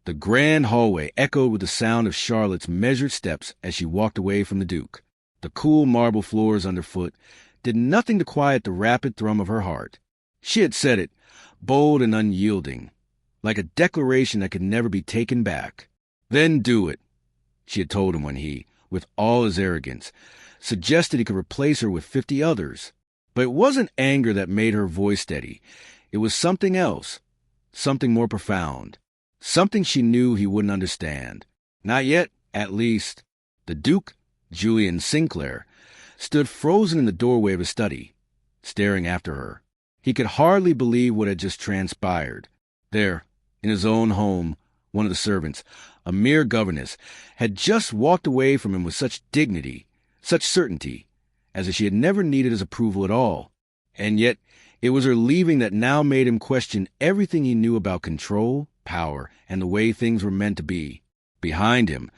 The grand hallway echoed with the sound of Charlotte's measured steps as she walked away from the Duke. The cool marble floors underfoot did nothing to quiet the rapid thrum of her heart. She had said it, bold and unyielding, like a declaration that could never be taken back. Then do it, she had told him when he, with all his arrogance, suggested he could replace her with 50 others. But it wasn't anger that made her voice steady. It was something else, something more profound, something she knew he wouldn't understand. Not yet, at least. The Duke, Julian Sinclair, stood frozen in the doorway of his study, staring after her. He could hardly believe what had just transpired. There, in his own home, one of the servants, a mere governess, had just walked away from him with such dignity, such certainty, as if she had never needed his approval at all. And yet, it was her leaving that now made him question everything he knew about control, power, and the way things were meant to be. Behind him,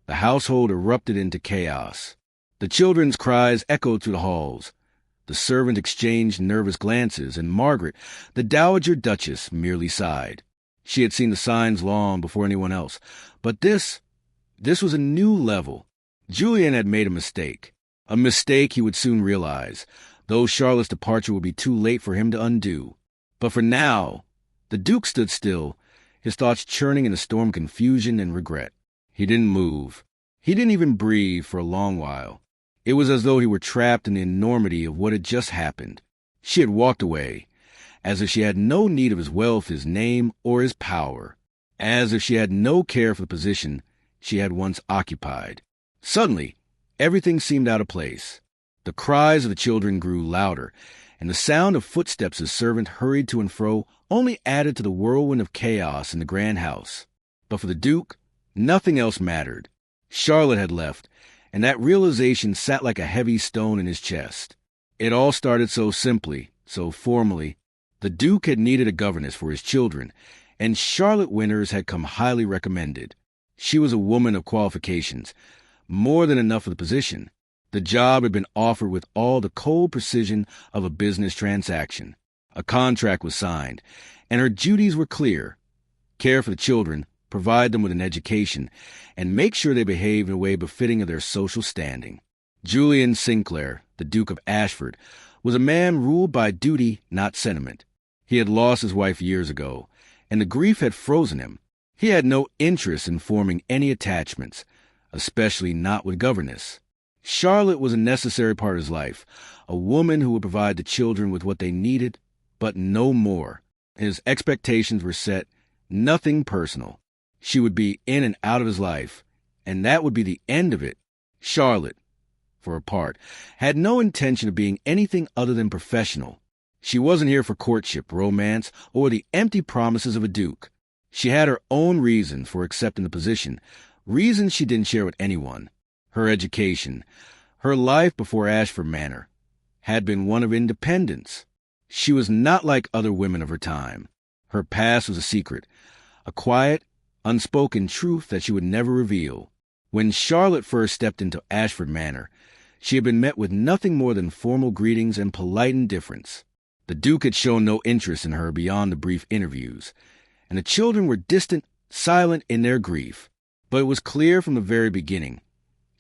the household erupted into chaos. The children's cries echoed through the halls. The servant exchanged nervous glances, and Margaret, the Dowager Duchess, merely sighed. She had seen the signs long before anyone else. But this was a new level. Julian had made a mistake he would soon realize, though Charlotte's departure would be too late for him to undo. But for now, the Duke stood still, his thoughts churning in a storm of confusion and regret. He didn't move. He didn't even breathe for a long while. It was as though he were trapped in the enormity of what had just happened. She had walked away, as if she had no need of his wealth, his name, or his power, as if she had no care for the position she had once occupied. Suddenly, everything seemed out of place. The cries of the children grew louder, and the sound of footsteps as servant hurried to and fro only added to the whirlwind of chaos in the grand house. But for the Duke, nothing else mattered. Charlotte had left, and that realization sat like a heavy stone in his chest. It all started so simply, so formally. The Duke had needed a governess for his children, and Charlotte Winters had come highly recommended. She was a woman of qualifications, more than enough for the position. The job had been offered with all the cold precision of a business transaction. A contract was signed, and her duties were clear. Care for the children, provide them with an education, and make sure they behave in a way befitting of their social standing. Julian Sinclair, the Duke of Ashford, was a man ruled by duty, not sentiment. He had lost his wife years ago, and the grief had frozen him. He had no interest in forming any attachments, especially not with governess. Charlotte was a necessary part of his life, a woman who would provide the children with what they needed, but no more. His expectations were set, nothing personal. She would be in and out of his life, and that would be the end of it. Charlotte, for her part, had no intention of being anything other than professional. She wasn't here for courtship, romance, or the empty promises of a duke. She had her own reasons for accepting the position, reasons she didn't share with anyone. Her education, her life before Ashford Manor, had been one of independence. She was not like other women of her time. Her past was a secret, a quiet, unspoken truth that she would never reveal. When Charlotte first stepped into Ashford Manor, she had been met with nothing more than formal greetings and polite indifference. The Duke had shown no interest in her beyond the brief interviews, and the children were distant, silent in their grief. But it was clear from the very beginning,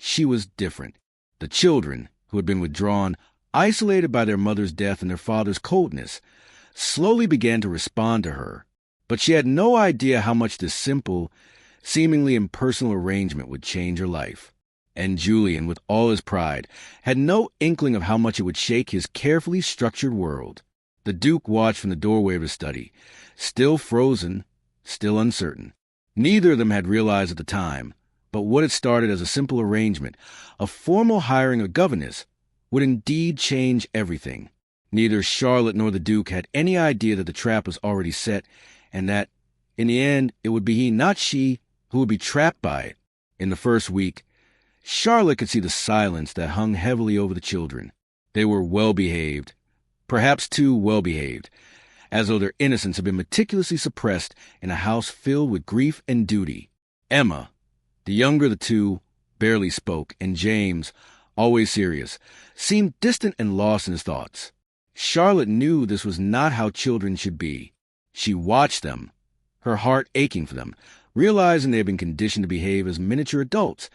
she was different. The children, who had been withdrawn, isolated by their mother's death and their father's coldness, slowly began to respond to her. But she had no idea how much this simple, seemingly impersonal arrangement would change her life. And Julian, with all his pride, had no inkling of how much it would shake his carefully structured world. The Duke watched from the doorway of his study, still frozen, still uncertain. Neither of them had realized at the time, but what had started as a simple arrangement, a formal hiring of a governess, would indeed change everything. Neither Charlotte nor the Duke had any idea that the trap was already set, and that, in the end, it would be he, not she, who would be trapped by it. In the first week, Charlotte could see the silence that hung heavily over the children. They were well-behaved, perhaps too well-behaved, as though their innocence had been meticulously suppressed in a house filled with grief and duty. Emma, the younger of the two, barely spoke, and James, always serious, seemed distant and lost in his thoughts. Charlotte knew this was not how children should be. She watched them, her heart aching for them, realizing they had been conditioned to behave as miniature adults,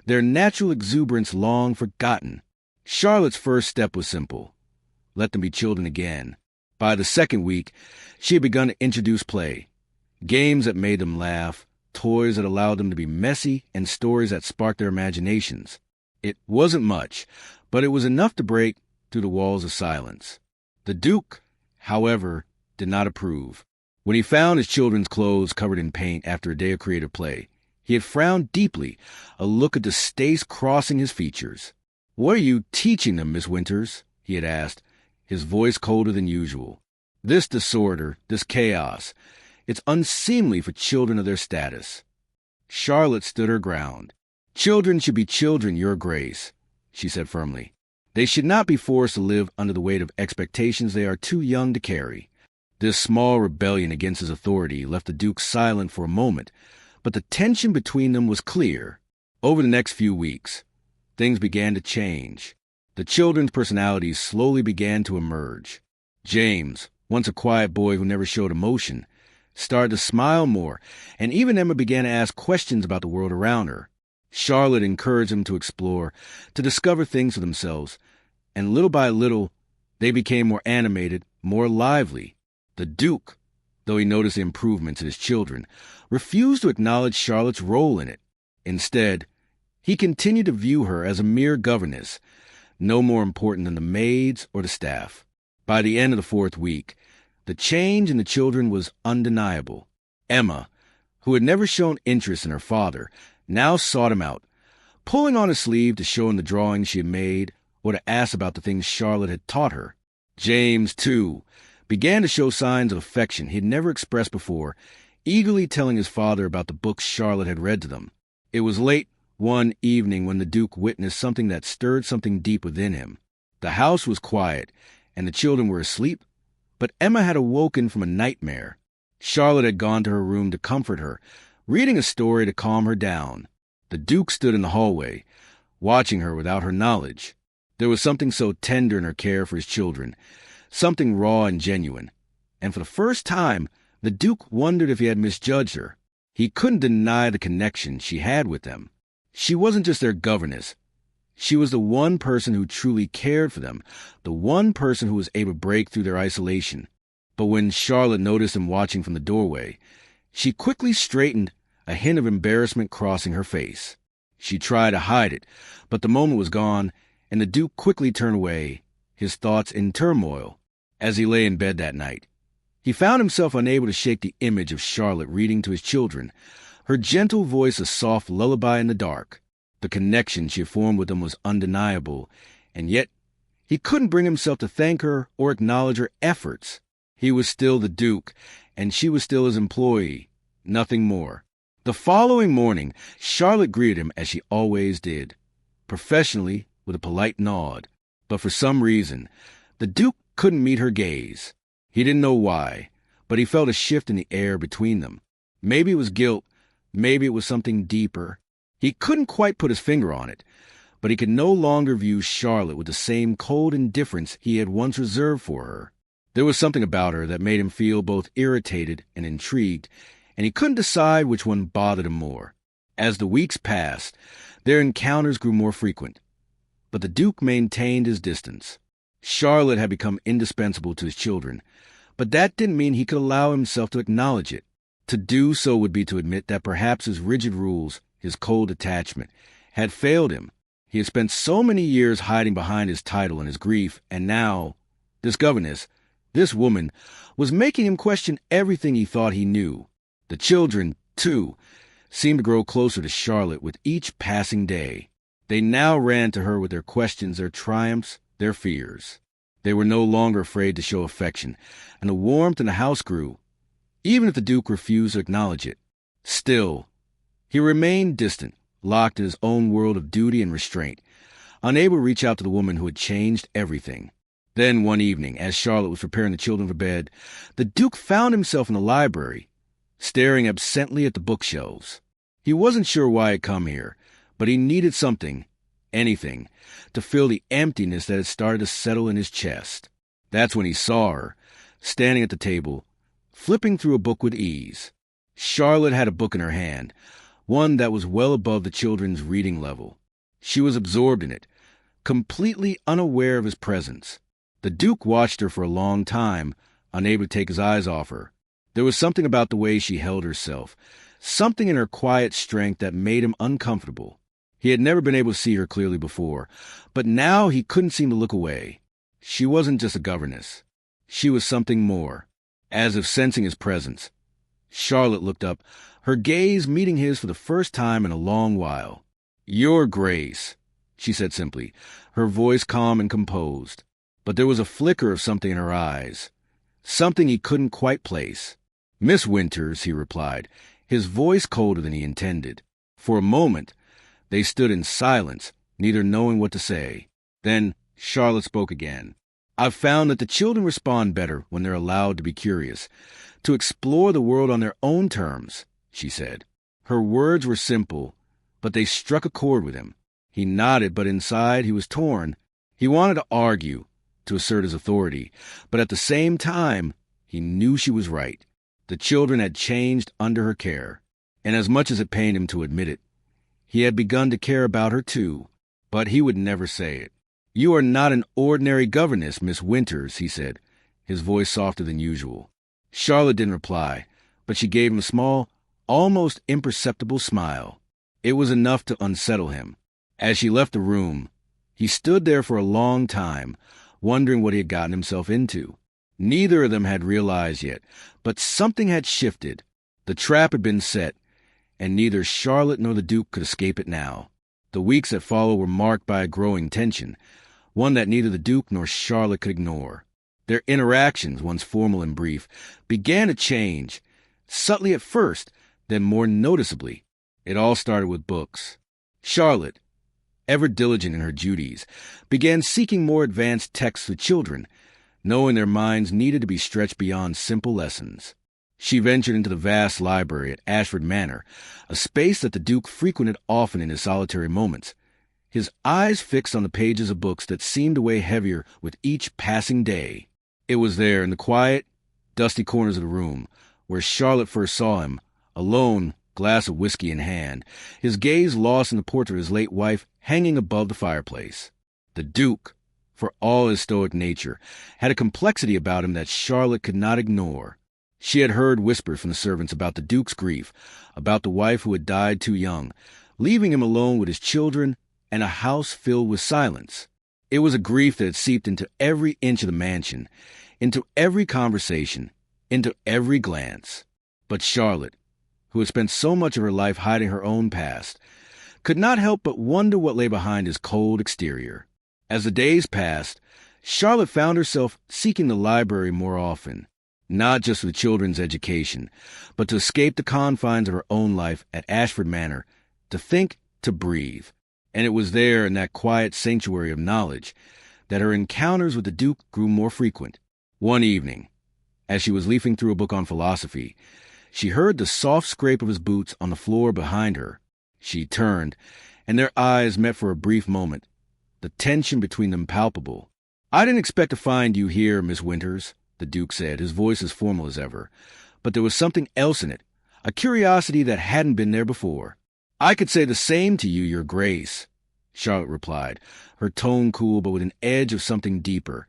their natural exuberance long forgotten. Charlotte's first step was simple. Let them be children again. By the second week, she had begun to introduce play. Games that made them laugh, toys that allowed them to be messy, and stories that sparked their imaginations. It wasn't much, but it was enough to break through the walls of silence. The Duke, however, did not approve. When he found his children's clothes covered in paint after a day of creative play, he had frowned deeply, a look of distaste crossing his features. "What are you teaching them, Miss Winters?" he had asked, his voice colder than usual. "This disorder, this chaos, it's unseemly for children of their status." Charlotte stood her ground. "Children should be children, Your Grace," she said firmly. "They should not be forced to live under the weight of expectations they are too young to carry." This small rebellion against his authority left the Duke silent for a moment, but the tension between them was clear. Over the next few weeks, things began to change. The children's personalities slowly began to emerge. James, once a quiet boy who never showed emotion, started to smile more, and even Emma began to ask questions about the world around her. Charlotte encouraged them to explore, to discover things for themselves, and little by little, they became more animated, more lively. The Duke, though he noticed the improvements in his children, refused to acknowledge Charlotte's role in it. Instead, he continued to view her as a mere governess, no more important than the maids or the staff. By the end of the fourth week, the change in the children was undeniable. Emma, who had never shown interest in her father, now sought him out, pulling on his sleeve to show him the drawings she had made or to ask about the things Charlotte had taught her. James, too, began to show signs of affection he had never expressed before, eagerly telling his father about the books Charlotte had read to them. It was late one evening when the Duke witnessed something that stirred something deep within him. The house was quiet, and the children were asleep, but Emma had awoken from a nightmare. Charlotte had gone to her room to comfort her, reading a story to calm her down. The Duke stood in the hallway, watching her without her knowledge. There was something so tender in her care for his children, something raw and genuine, and for the first time, the Duke wondered if he had misjudged her. He couldn't deny the connection she had with them. She wasn't just their governess. She was the one person who truly cared for them, the one person who was able to break through their isolation. But when Charlotte noticed him watching from the doorway, she quickly straightened, a hint of embarrassment crossing her face. She tried to hide it, but the moment was gone, and the Duke quickly turned away, his thoughts in turmoil. As he lay in bed that night, he found himself unable to shake the image of Charlotte reading to his children, her gentle voice a soft lullaby in the dark. The connection she had formed with them was undeniable, and yet he couldn't bring himself to thank her or acknowledge her efforts. He was still the Duke, and she was still his employee, nothing more. The following morning, Charlotte greeted him as she always did, professionally with a polite nod. But for some reason, the Duke couldn't meet her gaze. He didn't know why, but he felt a shift in the air between them. Maybe it was guilt, maybe it was something deeper. He couldn't quite put his finger on it, but he could no longer view Charlotte with the same cold indifference he had once reserved for her. There was something about her that made him feel both irritated and intrigued, and he couldn't decide which one bothered him more. As the weeks passed, their encounters grew more frequent, but the Duke maintained his distance. Charlotte had become indispensable to his children, but that didn't mean he could allow himself to acknowledge it. To do so would be to admit that perhaps his rigid rules, his cold attachment, had failed him. He had spent so many years hiding behind his title and his grief, and now, this governess, this woman, was making him question everything he thought he knew. The children, too, seemed to grow closer to Charlotte with each passing day. They now ran to her with their questions, their triumphs, their fears. They were no longer afraid to show affection, and the warmth in the house grew, even if the Duke refused to acknowledge it. Still, he remained distant, locked in his own world of duty and restraint, unable to reach out to the woman who had changed everything. Then one evening, as Charlotte was preparing the children for bed, the Duke found himself in the library, staring absently at the bookshelves. He wasn't sure why he had come here, but he needed something, anything, to fill the emptiness that had started to settle in his chest. That's when he saw her, standing at the table, flipping through a book with ease. Charlotte had a book in her hand, one that was well above the children's reading level. She was absorbed in it, completely unaware of his presence. The Duke watched her for a long time, unable to take his eyes off her. There was something about the way she held herself, something in her quiet strength that made him uncomfortable. He had never been able to see her clearly before, but now he couldn't seem to look away. She wasn't just a governess. She was something more, as if sensing his presence. Charlotte looked up, her gaze meeting his for the first time in a long while. "Your Grace," she said simply, her voice calm and composed. But there was a flicker of something in her eyes, something he couldn't quite place. "Miss Winters," he replied, his voice colder than he intended. For a moment, they stood in silence, neither knowing what to say. Then Charlotte spoke again. "I've found that the children respond better when they're allowed to be curious, to explore the world on their own terms," she said. Her words were simple, but they struck a chord with him. He nodded, but inside he was torn. He wanted to argue, to assert his authority, but at the same time, he knew she was right. The children had changed under her care, and as much as it pained him to admit it, he had begun to care about her too, but he would never say it. "You are not an ordinary governess, Miss Winters," he said, his voice softer than usual. Charlotte didn't reply, but she gave him a small, almost imperceptible smile. It was enough to unsettle him. As she left the room, he stood there for a long time, wondering what he had gotten himself into. Neither of them had realized yet, but something had shifted. The trap had been set, and neither Charlotte nor the Duke could escape it now. The weeks that followed were marked by a growing tension, one that neither the Duke nor Charlotte could ignore. Their interactions, once formal and brief, began to change, subtly at first, then more noticeably. It all started with books. Charlotte, ever diligent in her duties, began seeking more advanced texts for children, knowing their minds needed to be stretched beyond simple lessons. She ventured into the vast library at Ashford Manor, a space that the Duke frequented often in his solitary moments, his eyes fixed on the pages of books that seemed to weigh heavier with each passing day. It was there, in the quiet, dusty corners of the room, where Charlotte first saw him, alone, glass of whiskey in hand, his gaze lost in the portrait of his late wife hanging above the fireplace. The Duke, for all his stoic nature, had a complexity about him that Charlotte could not ignore. She had heard whispers from the servants about the Duke's grief, about the wife who had died too young, leaving him alone with his children and a house filled with silence. It was a grief that had seeped into every inch of the mansion, into every conversation, into every glance. But Charlotte, who had spent so much of her life hiding her own past, could not help but wonder what lay behind his cold exterior. As the days passed, Charlotte found herself seeking the library more often, not just for the children's education, but to escape the confines of her own life at Ashford Manor, to think, to breathe. And it was there, in that quiet sanctuary of knowledge, that her encounters with the Duke grew more frequent. One evening, as she was leafing through a book on philosophy, she heard the soft scrape of his boots on the floor behind her. She turned, and their eyes met for a brief moment, the tension between them palpable. "I didn't expect to find you here, Miss Winters," the Duke said, his voice as formal as ever. But there was something else in it, a curiosity that hadn't been there before. "I could say the same to you, Your Grace," Charlotte replied, her tone cool but with an edge of something deeper,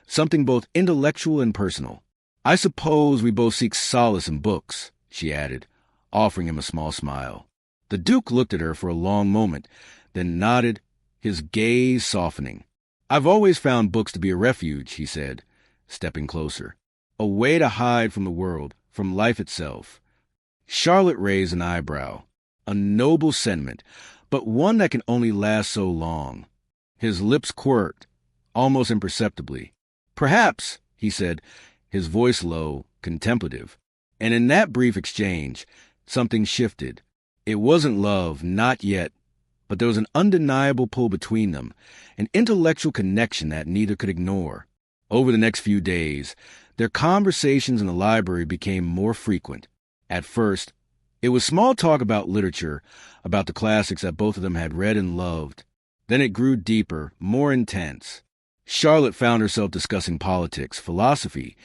something both intellectual and personal. "I suppose we both seek solace in books," she added, offering him a small smile. The Duke looked at her for a long moment, then nodded, his gaze softening. "I've always found books to be a refuge," he said, stepping closer. "A way to hide from the world, from life itself." Charlotte raised an eyebrow. A noble sentiment, but one that can only last so long. His lips quirked, almost imperceptibly. "Perhaps," he said, his voice low, contemplative. And in that brief exchange, something shifted. It wasn't love, not yet, but there was an undeniable pull between them, an intellectual connection that neither could ignore. Over the next few days, their conversations in the library became more frequent. At first, it was small talk about literature, about the classics that both of them had read and loved. Then it grew deeper, more intense. Charlotte found herself discussing politics, philosophy,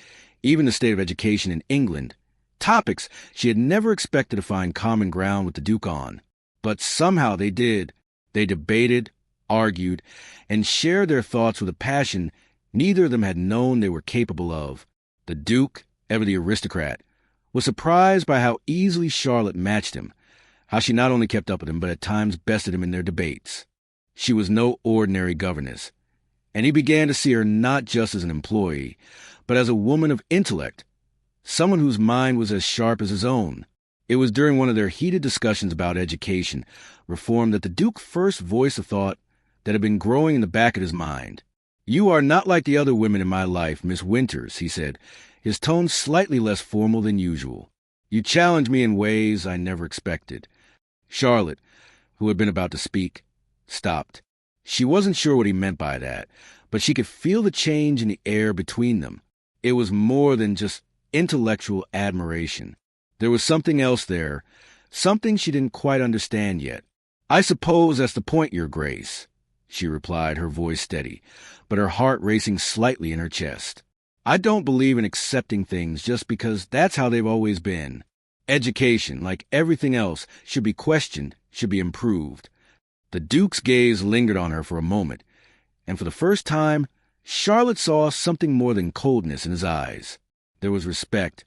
even the state of education in England, topics she had never expected to find common ground with the Duke on. But somehow they did. They debated, argued, and shared their thoughts with a passion neither of them had known they were capable of. The Duke, ever the aristocrat, was surprised by how easily Charlotte matched him, how she not only kept up with him but at times bested him in their debates. She was no ordinary governess, and he began to see her not just as an employee, but as a woman of intellect, someone whose mind was as sharp as his own. It was during one of their heated discussions about education reform that the Duke first voiced a thought that had been growing in the back of his mind. "You are not like the other women in my life, Miss Winters," he said, his tone slightly less formal than usual. "You challenge me in ways I never expected." Charlotte, who had been about to speak, stopped. She wasn't sure what he meant by that, but she could feel the change in the air between them. It was more than just intellectual admiration. There was something else there, something she didn't quite understand yet. "I suppose that's the point, Your Grace," she replied, her voice steady, but her heart racing slightly in her chest. "I don't believe in accepting things just because that's how they've always been. Education, like everything else, should be questioned, should be improved." The Duke's gaze lingered on her for a moment, and for the first time, Charlotte saw something more than coldness in his eyes. There was respect,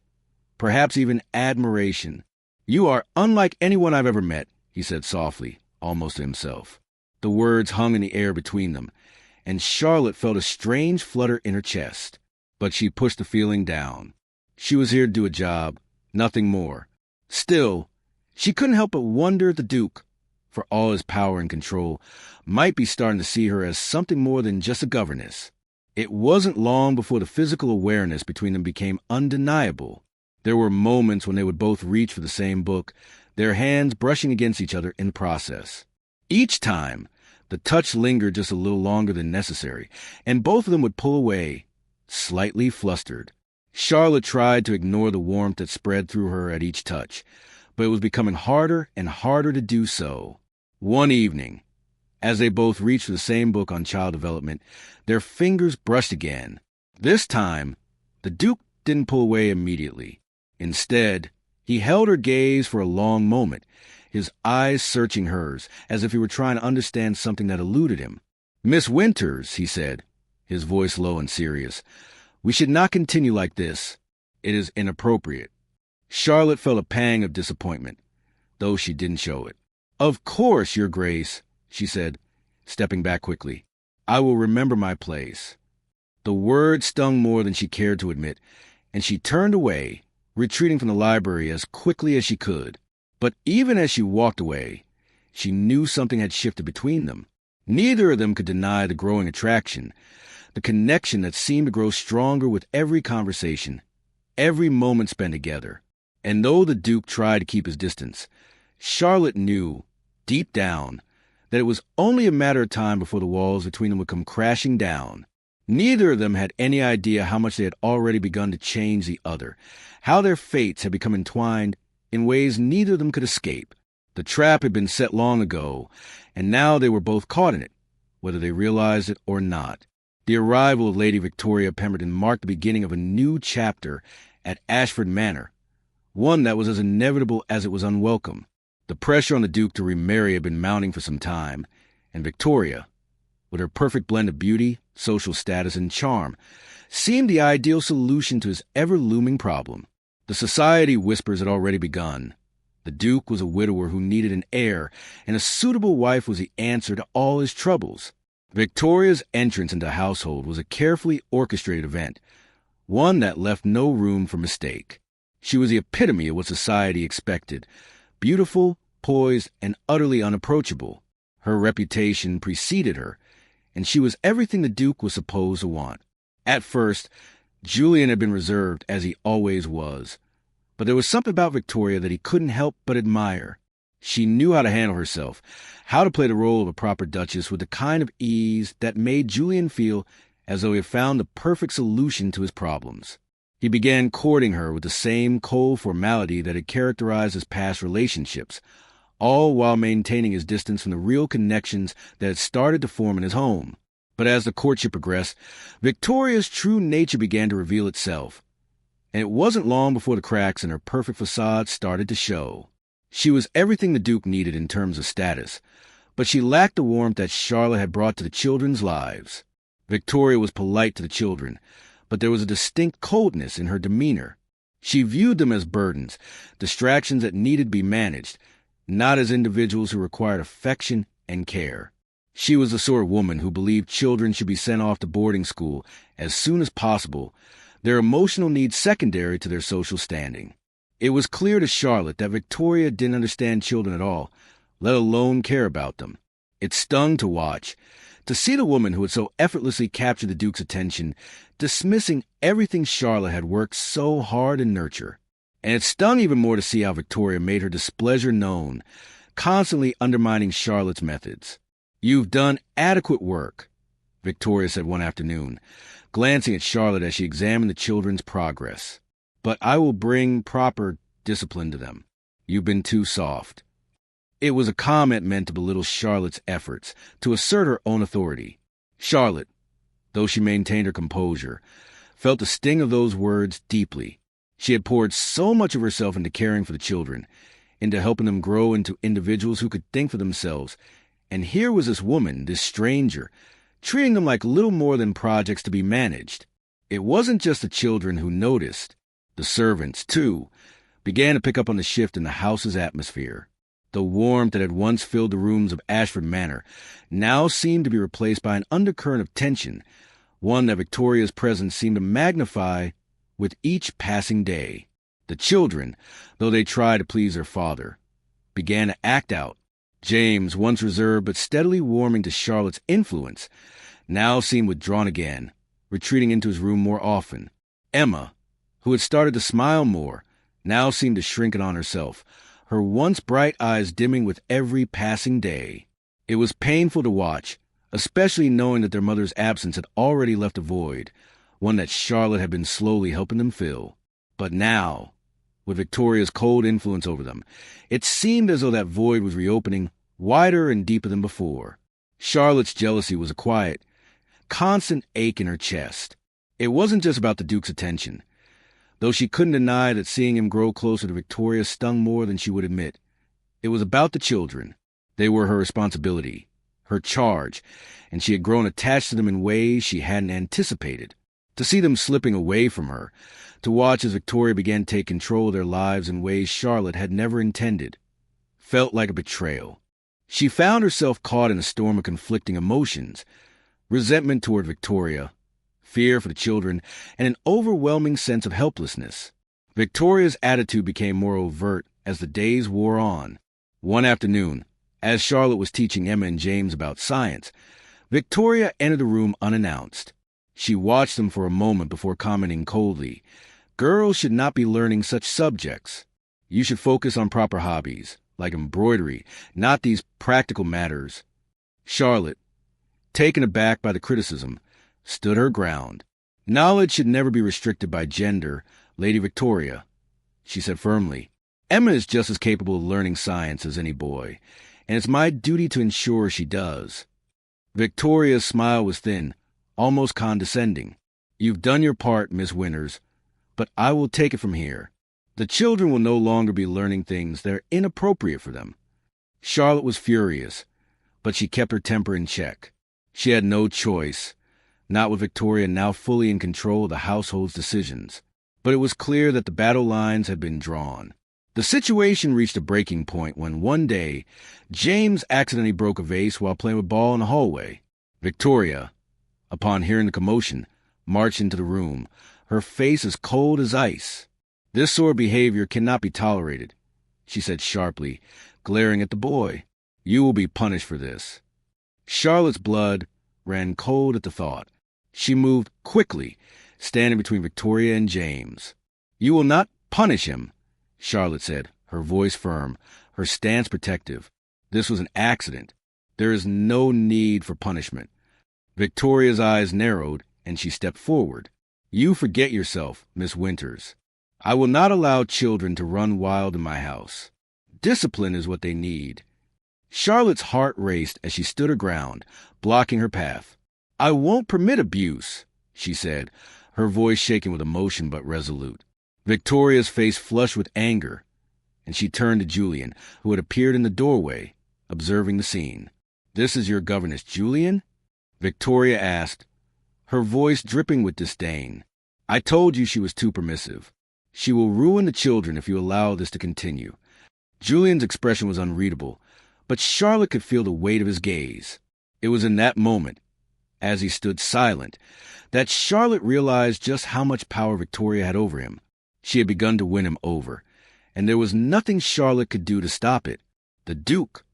perhaps even admiration. "You are unlike anyone I've ever met," he said softly, almost to himself. The words hung in the air between them, and Charlotte felt a strange flutter in her chest. But she pushed the feeling down. She was here to do a job, nothing more. Still, she couldn't help but wonder if the Duke, for all his power and control, might be starting to see her as something more than just a governess. It wasn't long before the physical awareness between them became undeniable. There were moments when they would both reach for the same book, their hands brushing against each other in the process. Each time, the touch lingered just a little longer than necessary, and both of them would pull away, slightly flustered. Charlotte tried to ignore the warmth that spread through her at each touch, but it was becoming harder and harder to do so. One evening, as they both reached for the same book on child development, their fingers brushed again. This time, the Duke didn't pull away immediately. Instead, he held her gaze for a long moment, his eyes searching hers, as if he were trying to understand something that eluded him. "Miss Winters," he said, his voice low and serious, "we should not continue like this. It is inappropriate." Charlotte felt a pang of disappointment, though she didn't show it. "Of course, Your Grace," she said, stepping back quickly. "I will remember my place." The word stung more than she cared to admit, and she turned away, retreating from the library as quickly as she could. But even as she walked away, she knew something had shifted between them. Neither of them could deny the growing attraction, the connection that seemed to grow stronger with every conversation, every moment spent together. And though the Duke tried to keep his distance, Charlotte knew, deep down, that it was only a matter of time before the walls between them would come crashing down. Neither of them had any idea how much they had already begun to change the other, how their fates had become entwined in ways neither of them could escape. The trap had been set long ago, and now they were both caught in it, whether they realized it or not. The arrival of Lady Victoria Pemberton marked the beginning of a new chapter at Ashford Manor, one that was as inevitable as it was unwelcome. The pressure on the Duke to remarry had been mounting for some time, and Victoria, with her perfect blend of beauty, social status, and charm, seemed the ideal solution to his ever-looming problem. The society whispers had already begun. The Duke was a widower who needed an heir, and a suitable wife was the answer to all his troubles. Victoria's entrance into the household was a carefully orchestrated event, one that left no room for mistake. She was the epitome of what society expected, beautiful, poised, and utterly unapproachable. Her reputation preceded her, and she was everything the Duke was supposed to want. At first, Julian had been reserved, as he always was, but there was something about Victoria that he couldn't help but admire. She knew how to handle herself, how to play the role of a proper duchess with the kind of ease that made Julian feel as though he had found the perfect solution to his problems. He began courting her with the same cold formality that had characterized his past relationships, all while maintaining his distance from the real connections that had started to form in his home. But as the courtship progressed, Victoria's true nature began to reveal itself. and it wasn't long before the cracks in her perfect facade started to show. She was everything the Duke needed in terms of status, but she lacked the warmth that Charlotte had brought to the children's lives. Victoria was polite to the children, but there was a distinct coldness in her demeanor. She viewed them as burdens, distractions that needed to be managed, not as individuals who required affection and care. She was the sort of woman who believed children should be sent off to boarding school as soon as possible, their emotional needs secondary to their social standing. It was clear to Charlotte that Victoria didn't understand children at all, let alone care about them. It stung to watch, to see the woman who had so effortlessly captured the Duke's attention, dismissing everything Charlotte had worked so hard to nurture. And it stung even more to see how Victoria made her displeasure known, constantly undermining Charlotte's methods. "You've done adequate work," Victoria said one afternoon, glancing at Charlotte as she examined the children's progress. "But I will bring proper discipline to them. You've been too soft." It was a comment meant to belittle Charlotte's efforts to assert her own authority. Charlotte, though she maintained her composure, felt the sting of those words deeply. She had poured so much of herself into caring for the children, into helping them grow into individuals who could think for themselves, and here was this woman, this stranger, treating them like little more than projects to be managed. It wasn't just the children who noticed. The servants, too, began to pick up on the shift in the house's atmosphere. The warmth that had once filled the rooms of Ashford Manor now seemed to be replaced by an undercurrent of tension, one that Victoria's presence seemed to magnify with each passing day. The children, though they tried to please their father, began to act out. James, once reserved but steadily warming to Charlotte's influence, now seemed withdrawn again, retreating into his room more often. Emma, who had started to smile more, now seemed to shrink in on herself, her once bright eyes dimming with every passing day. It was painful to watch, especially knowing that their mother's absence had already left a void, one that Charlotte had been slowly helping them fill. But now, with Victoria's cold influence over them, it seemed as though that void was reopening wider and deeper than before. Charlotte's jealousy was a quiet, constant ache in her chest. It wasn't just about the Duke's attention, though she couldn't deny that seeing him grow closer to Victoria stung more than she would admit. It was about the children. They were her responsibility, her charge, and she had grown attached to them in ways she hadn't anticipated. To see them slipping away from her, to watch as Victoria began to take control of their lives in ways Charlotte had never intended, felt like a betrayal. She found herself caught in a storm of conflicting emotions, resentment toward Victoria, fear for the children, and an overwhelming sense of helplessness. Victoria's attitude became more overt as the days wore on. One afternoon, as Charlotte was teaching Emma and James about science, Victoria entered the room unannounced. She watched them for a moment before commenting coldly, "Girls should not be learning such subjects. You should focus on proper hobbies, like embroidery, not these practical matters." Charlotte, taken aback by the criticism, stood her ground. "Knowledge should never be restricted by gender, Lady Victoria," she said firmly. "Emma is just as capable of learning science as any boy, and it's my duty to ensure she does." Victoria's smile was thin, almost condescending. "You've done your part, Miss Winters, but I will take it from here. The children will no longer be learning things that are inappropriate for them." Charlotte was furious, but she kept her temper in check. She had no choice, not with Victoria now fully in control of the household's decisions. But it was clear that the battle lines had been drawn. The situation reached a breaking point when one day, James accidentally broke a vase while playing with a ball in the hallway. Victoria, upon hearing the commotion, marched into the room, her face as cold as ice. "This sort of behavior cannot be tolerated," she said sharply, glaring at the boy. "You will be punished for this." Charlotte's blood ran cold at the thought. She moved quickly, standing between Victoria and James. "You will not punish him," Charlotte said, her voice firm, her stance protective. "This was an accident. There is no need for punishment." Victoria's eyes narrowed, and she stepped forward. "You forget yourself, Miss Winters. I will not allow children to run wild in my house. Discipline is what they need." Charlotte's heart raced as she stood her ground, blocking her path. "I won't permit abuse," she said, her voice shaking with emotion but resolute. Victoria's face flushed with anger, and she turned to Julian, who had appeared in the doorway, observing the scene. "This is your governess, Julian?" Victoria asked, her voice dripping with disdain. "I told you she was too permissive. She will ruin the children if you allow this to continue." Julian's expression was unreadable, but Charlotte could feel the weight of his gaze. It was in that moment, as he stood silent, that Charlotte realized just how much power Victoria had over him. She had begun to win him over, and there was nothing Charlotte could do to stop it. The Duke,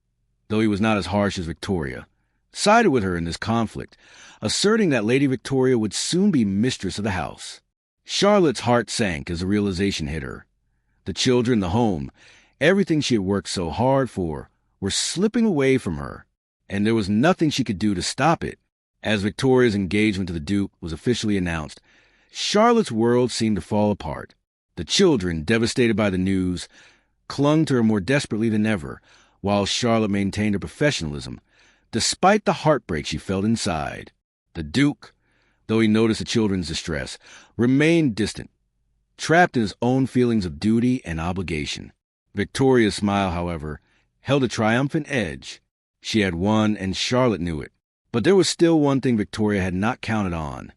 though he was not as harsh as Victoria, sided with her in this conflict, asserting that Lady Victoria would soon be mistress of the house. Charlotte's heart sank as the realization hit her. The children, the home, everything she had worked so hard for, were slipping away from her, and there was nothing she could do to stop it. As Victoria's engagement to the Duke was officially announced, Charlotte's world seemed to fall apart. The children, devastated by the news, clung to her more desperately than ever, while Charlotte maintained her professionalism, despite the heartbreak she felt inside. The Duke, though he noticed the children's distress, remained distant, trapped in his own feelings of duty and obligation. Victoria's smile, however, held a triumphant edge. She had won, and Charlotte knew it. But there was still one thing Victoria had not counted on: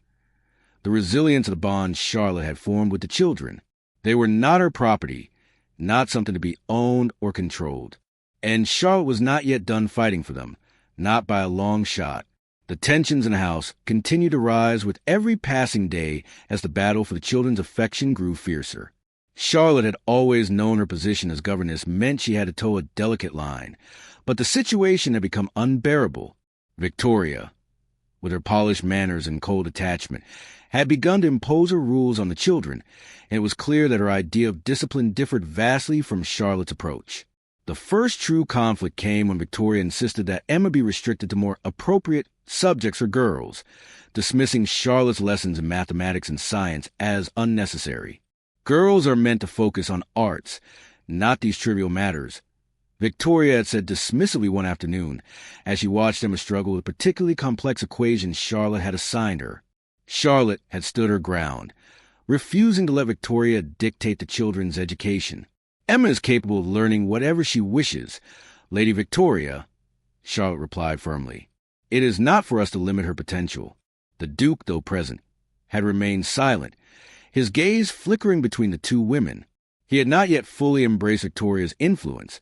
the resilience of the bond Charlotte had formed with the children. They were not her property, not something to be owned or controlled. And Charlotte was not yet done fighting for them, not by a long shot. The tensions in the house continued to rise with every passing day as the battle for the children's affection grew fiercer. Charlotte had always known her position as governess meant she had to toe a delicate line, but the situation had become unbearable. Victoria, with her polished manners and cold attachment, had begun to impose her rules on the children, and it was clear that her idea of discipline differed vastly from Charlotte's approach. The first true conflict came when Victoria insisted that Emma be restricted to more appropriate subjects for girls, dismissing Charlotte's lessons in mathematics and science as unnecessary. Girls are meant to focus on arts, not these trivial matters, Victoria had said dismissively one afternoon, as she watched Emma struggle with a particularly complex equation Charlotte had assigned her. Charlotte had stood her ground, refusing to let Victoria dictate the children's education. "Emma is capable of learning whatever she wishes, Lady Victoria," Charlotte replied firmly. "It is not for us to limit her potential." The Duke, though present, had remained silent, his gaze flickering between the two women. He had not yet fully embraced Victoria's influence,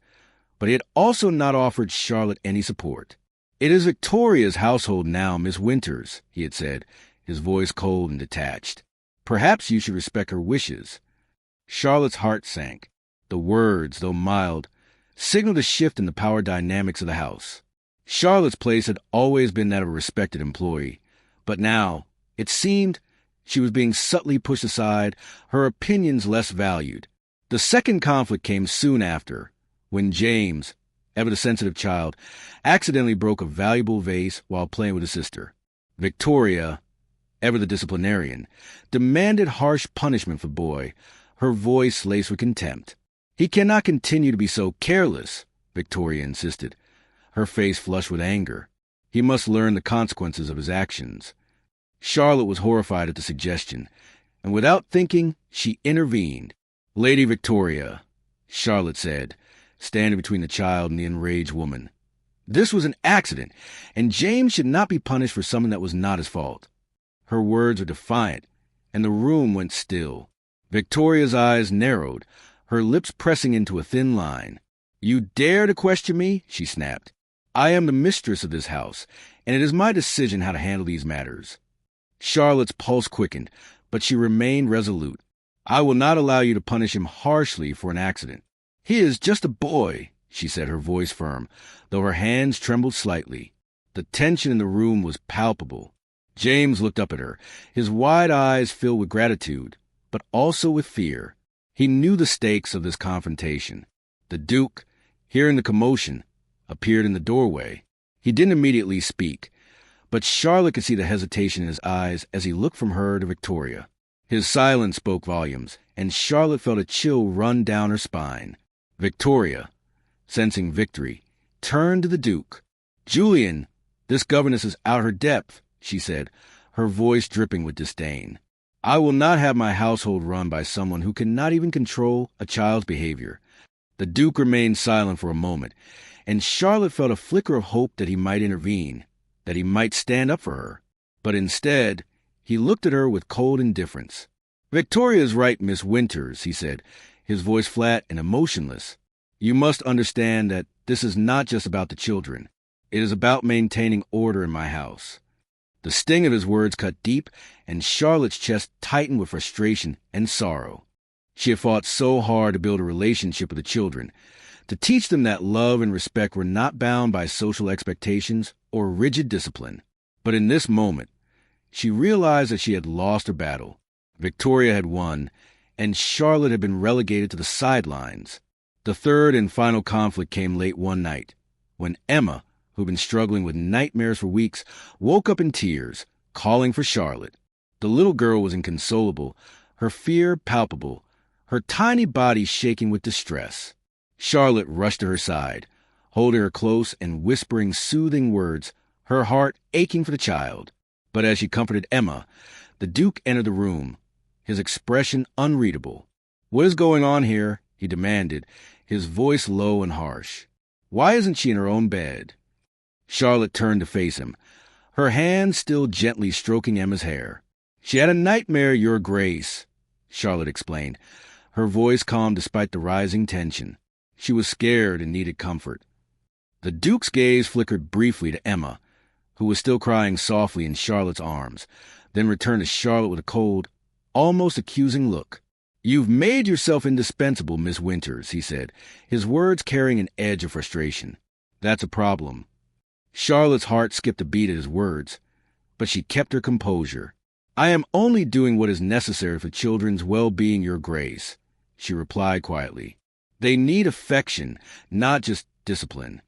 but he had also not offered Charlotte any support. "It is Victoria's household now, Miss Winters," he had said, his voice cold and detached. "Perhaps you should respect her wishes." Charlotte's heart sank. The words, though mild, signaled a shift in the power dynamics of the house. Charlotte's place had always been that of a respected employee, but now, it seemed, she was being subtly pushed aside, her opinions less valued. The second conflict came soon after, when James, ever the sensitive child, accidentally broke a valuable vase while playing with his sister. Victoria, ever the disciplinarian, demanded harsh punishment for the boy, her voice laced with contempt. "He cannot continue to be so careless," Victoria insisted, her face flushed with anger. "He must learn the consequences of his actions." Charlotte was horrified at the suggestion, and without thinking, she intervened. "Lady Victoria," Charlotte said, standing between the child and the enraged woman. "This was an accident, and James should not be punished for something that was not his fault." Her words were defiant, and the room went still. Victoria's eyes narrowed, her lips pressing into a thin line. "You dare to question me?" she snapped. "I am the mistress of this house, and it is my decision how to handle these matters." Charlotte's pulse quickened, but she remained resolute. "I will not allow you to punish him harshly for an accident. He is just a boy," she said, her voice firm, though her hands trembled slightly. The tension in the room was palpable. James looked up at her, his wide eyes filled with gratitude, but also with fear. He knew the stakes of this confrontation. The Duke, hearing the commotion, appeared in the doorway. He didn't immediately speak, but Charlotte could see the hesitation in his eyes as he looked from her to Victoria. His silence spoke volumes, and Charlotte felt a chill run down her spine. Victoria, sensing victory, turned to the Duke. "Julian, this governess is out her depth," she said, her voice dripping with disdain. I will not have my household run by someone who cannot even control a child's behavior. The Duke remained silent for a moment, and Charlotte felt a flicker of hope that he might intervene, that he might stand up for her. But instead, he looked at her with cold indifference. "Victoria is right, Miss Winters," he said, his voice flat and emotionless. "You must understand that this is not just about the children. It is about maintaining order in my house." The sting of his words cut deep, and Charlotte's chest tightened with frustration and sorrow. She had fought so hard to build a relationship with the children, to teach them that love and respect were not bound by social expectations or rigid discipline. But in this moment, she realized that she had lost her battle. Victoria had won, and Charlotte had been relegated to the sidelines. The third and final conflict came late one night, when Emma, who'd been struggling with nightmares for weeks, woke up in tears, calling for Charlotte. The little girl was inconsolable, her fear palpable, her tiny body shaking with distress. Charlotte rushed to her side, holding her close and whispering soothing words, her heart aching for the child. But as she comforted Emma, the Duke entered the room, his expression unreadable. "What is going on here?" he demanded, his voice low and harsh. "Why isn't she in her own bed?" Charlotte turned to face him, her hand still gently stroking Emma's hair. "She had a nightmare, Your Grace," Charlotte explained, her voice calm despite the rising tension. She was scared and needed comfort. The Duke's gaze flickered briefly to Emma, who was still crying softly in Charlotte's arms, then returned to Charlotte with a cold, almost accusing look. "You've made yourself indispensable, Miss Winters," he said, his words carrying an edge of frustration. "That's a problem." Charlotte's heart skipped a beat at his words, but she kept her composure. "I am only doing what is necessary for children's well-being, Your Grace," she replied quietly. "They need affection, not just discipline."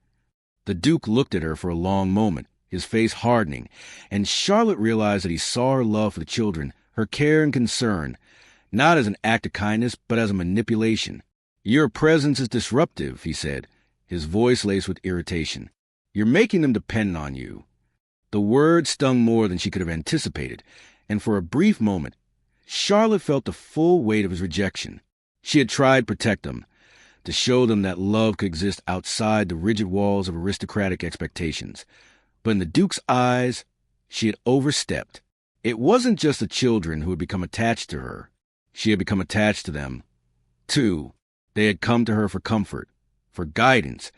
The Duke looked at her for a long moment, his face hardening, and Charlotte realized that he saw her love for the children, her care and concern, not as an act of kindness, but as a manipulation. "Your presence is disruptive," he said, his voice laced with irritation. "You're making them depend on you." The words stung more than she could have anticipated, and for a brief moment, Charlotte felt the full weight of his rejection. She had tried to protect them, to show them that love could exist outside the rigid walls of aristocratic expectations. But in the Duke's eyes, she had overstepped. It wasn't just the children who had become attached to her. She had become attached to them, too. They had come to her for comfort, for guidance,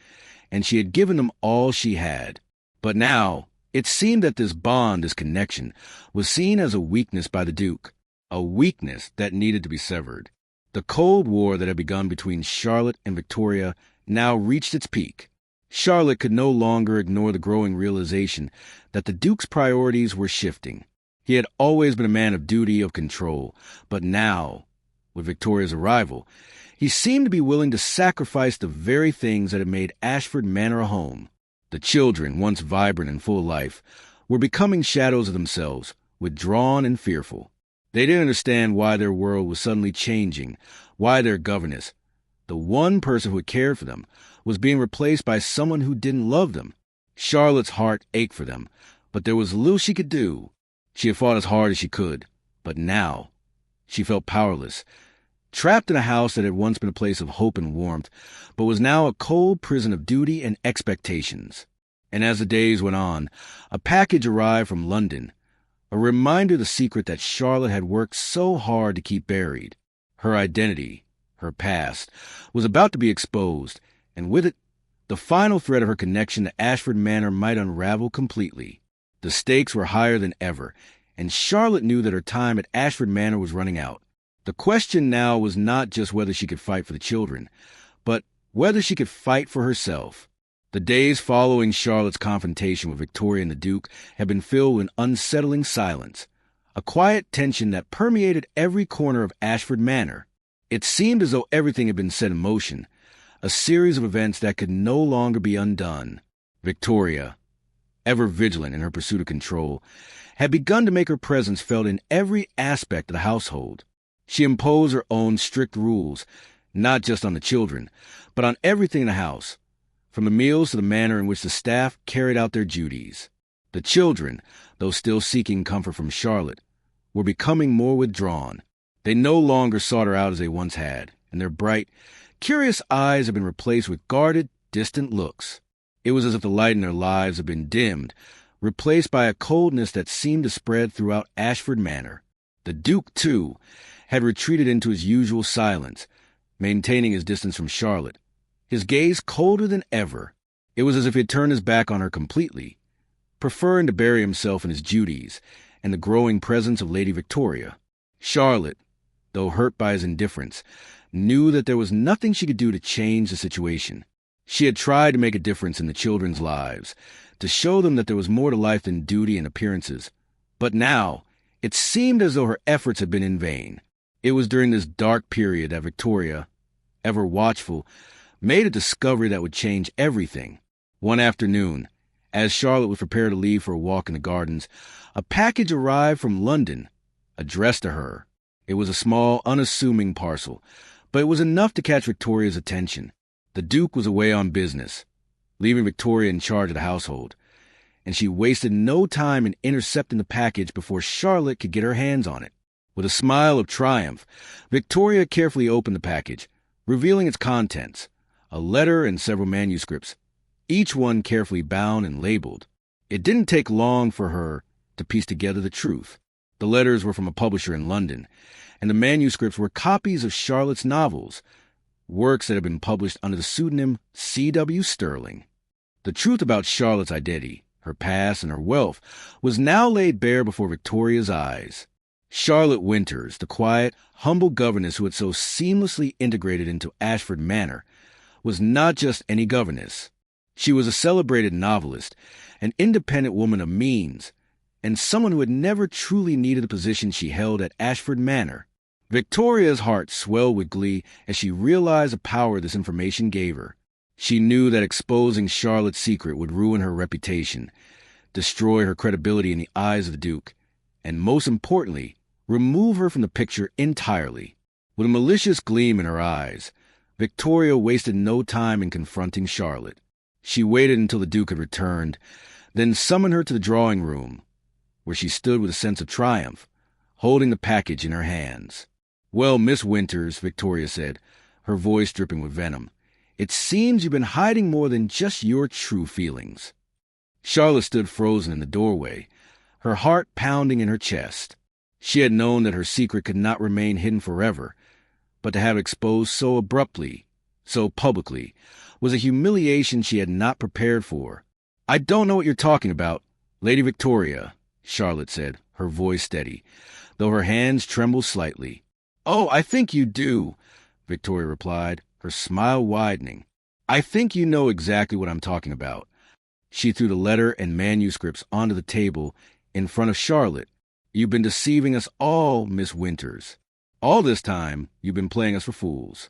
and she had given them all she had. But now, it seemed that this bond, this connection, was seen as a weakness by the Duke, a weakness that needed to be severed. The Cold War that had begun between Charlotte and Victoria now reached its peak. Charlotte could no longer ignore the growing realization that the Duke's priorities were shifting. He had always been a man of duty, of control, but now, with Victoria's arrival, he seemed to be willing to sacrifice the very things that had made Ashford Manor a home. The children, once vibrant and full of life, were becoming shadows of themselves, withdrawn and fearful. They didn't understand why their world was suddenly changing, why their governess, the one person who had cared for them, was being replaced by someone who didn't love them. Charlotte's heart ached for them, but there was little she could do. She had fought as hard as she could, but now she felt powerless, trapped in a house that had once been a place of hope and warmth, but was now a cold prison of duty and expectations. And as the days went on, a package arrived from London, a reminder of the secret that Charlotte had worked so hard to keep buried. Her identity, her past, was about to be exposed, and with it, the final thread of her connection to Ashford Manor might unravel completely. The stakes were higher than ever, and Charlotte knew that her time at Ashford Manor was running out. The question now was not just whether she could fight for the children, but whether she could fight for herself. The days following Charlotte's confrontation with Victoria and the Duke had been filled with unsettling silence, a quiet tension that permeated every corner of Ashford Manor. It seemed as though everything had been set in motion, a series of events that could no longer be undone. Victoria, ever vigilant in her pursuit of control, had begun to make her presence felt in every aspect of the household. She imposed her own strict rules, not just on the children, but on everything in the house, from the meals to the manner in which the staff carried out their duties. The children, though still seeking comfort from Charlotte, were becoming more withdrawn. They no longer sought her out as they once had, and their bright, curious eyes had been replaced with guarded, distant looks. It was as if the light in their lives had been dimmed, replaced by a coldness that seemed to spread throughout Ashford Manor. The Duke, too, had retreated into his usual silence, maintaining his distance from Charlotte, his gaze colder than ever. It was as if he had turned his back on her completely, preferring to bury himself in his duties and the growing presence of Lady Victoria. Charlotte, though hurt by his indifference, knew that there was nothing she could do to change the situation. She had tried to make a difference in the children's lives, to show them that there was more to life than duty and appearances. But now, it seemed as though her efforts had been in vain. It was during this dark period that Victoria, ever watchful, made a discovery that would change everything. One afternoon, as Charlotte was prepared to leave for a walk in the gardens, a package arrived from London, addressed to her. It was a small, unassuming parcel, but it was enough to catch Victoria's attention. The Duke was away on business, leaving Victoria in charge of the household, and she wasted no time in intercepting the package before Charlotte could get her hands on it. With a smile of triumph, Victoria carefully opened the package, revealing its contents, a letter and several manuscripts, each one carefully bound and labeled. It didn't take long for her to piece together the truth. The letters were from a publisher in London, and the manuscripts were copies of Charlotte's novels, works that had been published under the pseudonym C.W. Sterling. The truth about Charlotte's identity, her past, and her wealth was now laid bare before Victoria's eyes. Charlotte Winters, the quiet, humble governess who had so seamlessly integrated into Ashford Manor, was not just any governess. She was a celebrated novelist, an independent woman of means, and someone who had never truly needed the position she held at Ashford Manor. Victoria's heart swelled with glee as she realized the power this information gave her. She knew that exposing Charlotte's secret would ruin her reputation, destroy her credibility in the eyes of the Duke, and most importantly, remove her from the picture entirely. With a malicious gleam in her eyes, Victoria wasted no time in confronting Charlotte. She waited until the Duke had returned, then summoned her to the drawing room, where she stood with a sense of triumph, holding the package in her hands. "Well, Miss Winters," Victoria said, her voice dripping with venom, "it seems you've been hiding more than just your true feelings." Charlotte stood frozen in the doorway, her heart pounding in her chest. She had known that her secret could not remain hidden forever, but to have it exposed so abruptly, so publicly, was a humiliation she had not prepared for. "I don't know what you're talking about, Lady Victoria," Charlotte said, her voice steady, though her hands trembled slightly. "Oh, I think you do," Victoria replied, her smile widening. "I think you know exactly what I'm talking about." She threw the letter and manuscripts onto the table in front of Charlotte. "You've been deceiving us all, Miss Winters. All this time, you've been playing us for fools."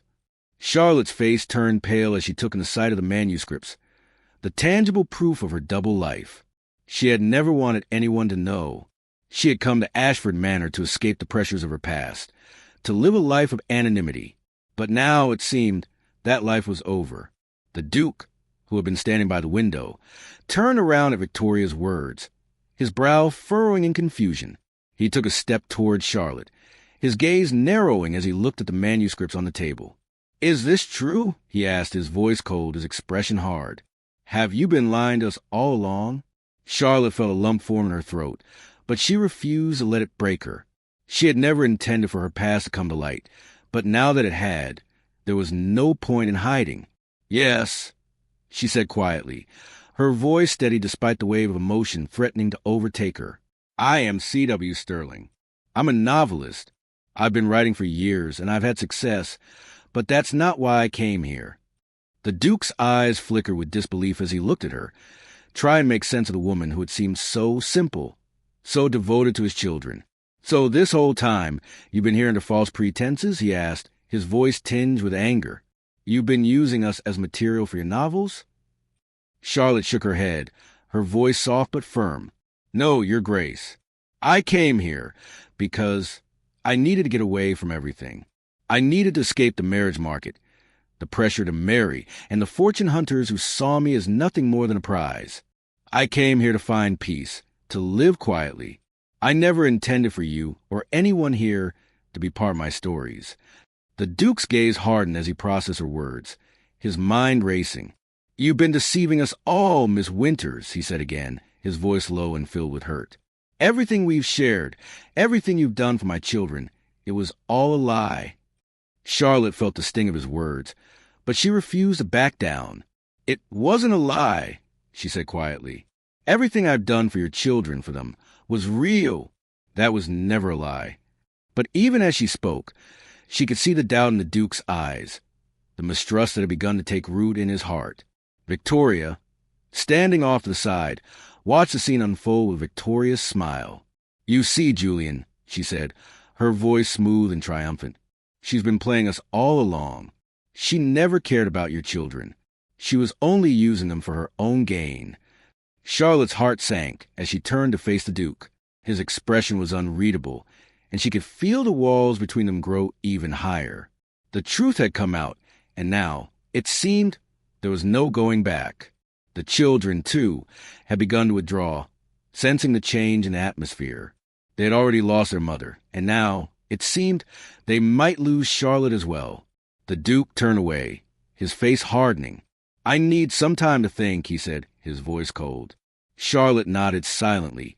Charlotte's face turned pale as she took in the sight of the manuscripts, the tangible proof of her double life. She had never wanted anyone to know. She had come to Ashford Manor to escape the pressures of her past, to live a life of anonymity. But now, it seemed, that life was over. The Duke, who had been standing by the window, turned around at Victoria's words, his brow furrowing in confusion. He took a step toward Charlotte, his gaze narrowing as he looked at the manuscripts on the table. "Is this true?" he asked, his voice cold, his expression hard. "Have you been lying to us all along?" Charlotte felt a lump form in her throat, but she refused to let it break her. She had never intended for her past to come to light, but now that it had, there was no point in hiding. "Yes," she said quietly, her voice steady despite the wave of emotion threatening to overtake her. "I am C.W. Sterling. I'm a novelist. I've been writing for years, and I've had success, but that's not why I came here." The Duke's eyes flickered with disbelief as he looked at her, trying to make sense of the woman who had seemed so simple, so devoted to his children. "So this whole time, you've been here under false pretenses?" he asked, his voice tinged with anger. "You've been using us as material for your novels?" Charlotte shook her head, her voice soft but firm. "No, Your Grace. I came here because I needed to get away from everything. I needed to escape the marriage market, the pressure to marry, and the fortune hunters who saw me as nothing more than a prize. I came here to find peace, to live quietly, I never intended for you or anyone here to be part of my stories. The Duke's gaze hardened as he processed her words, his mind racing. You've been deceiving us all, Miss Winters, he said again, his voice low and filled with hurt. Everything we've shared, everything you've done for my children, it was all a lie. Charlotte felt the sting of his words, but she refused to back down. It wasn't a lie, she said quietly. Everything I've done for your children, for them, was real. That was never a lie. But even as she spoke, she could see the doubt in the Duke's eyes, the mistrust that had begun to take root in his heart. Victoria, standing off to the side, watched the scene unfold with a victorious smile. You see, Julian, she said, her voice smooth and triumphant. She's been playing us all along. She never cared about your children. She was only using them for her own gain. Charlotte's heart sank as she turned to face the Duke. His expression was unreadable, and she could feel the walls between them grow even higher. The truth had come out, and now, it seemed, there was no going back. The children, too, had begun to withdraw, sensing the change in the atmosphere. They had already lost their mother, and now, it seemed, they might lose Charlotte as well. The Duke turned away, his face hardening. I need some time to think, he said, his voice cold. Charlotte nodded silently,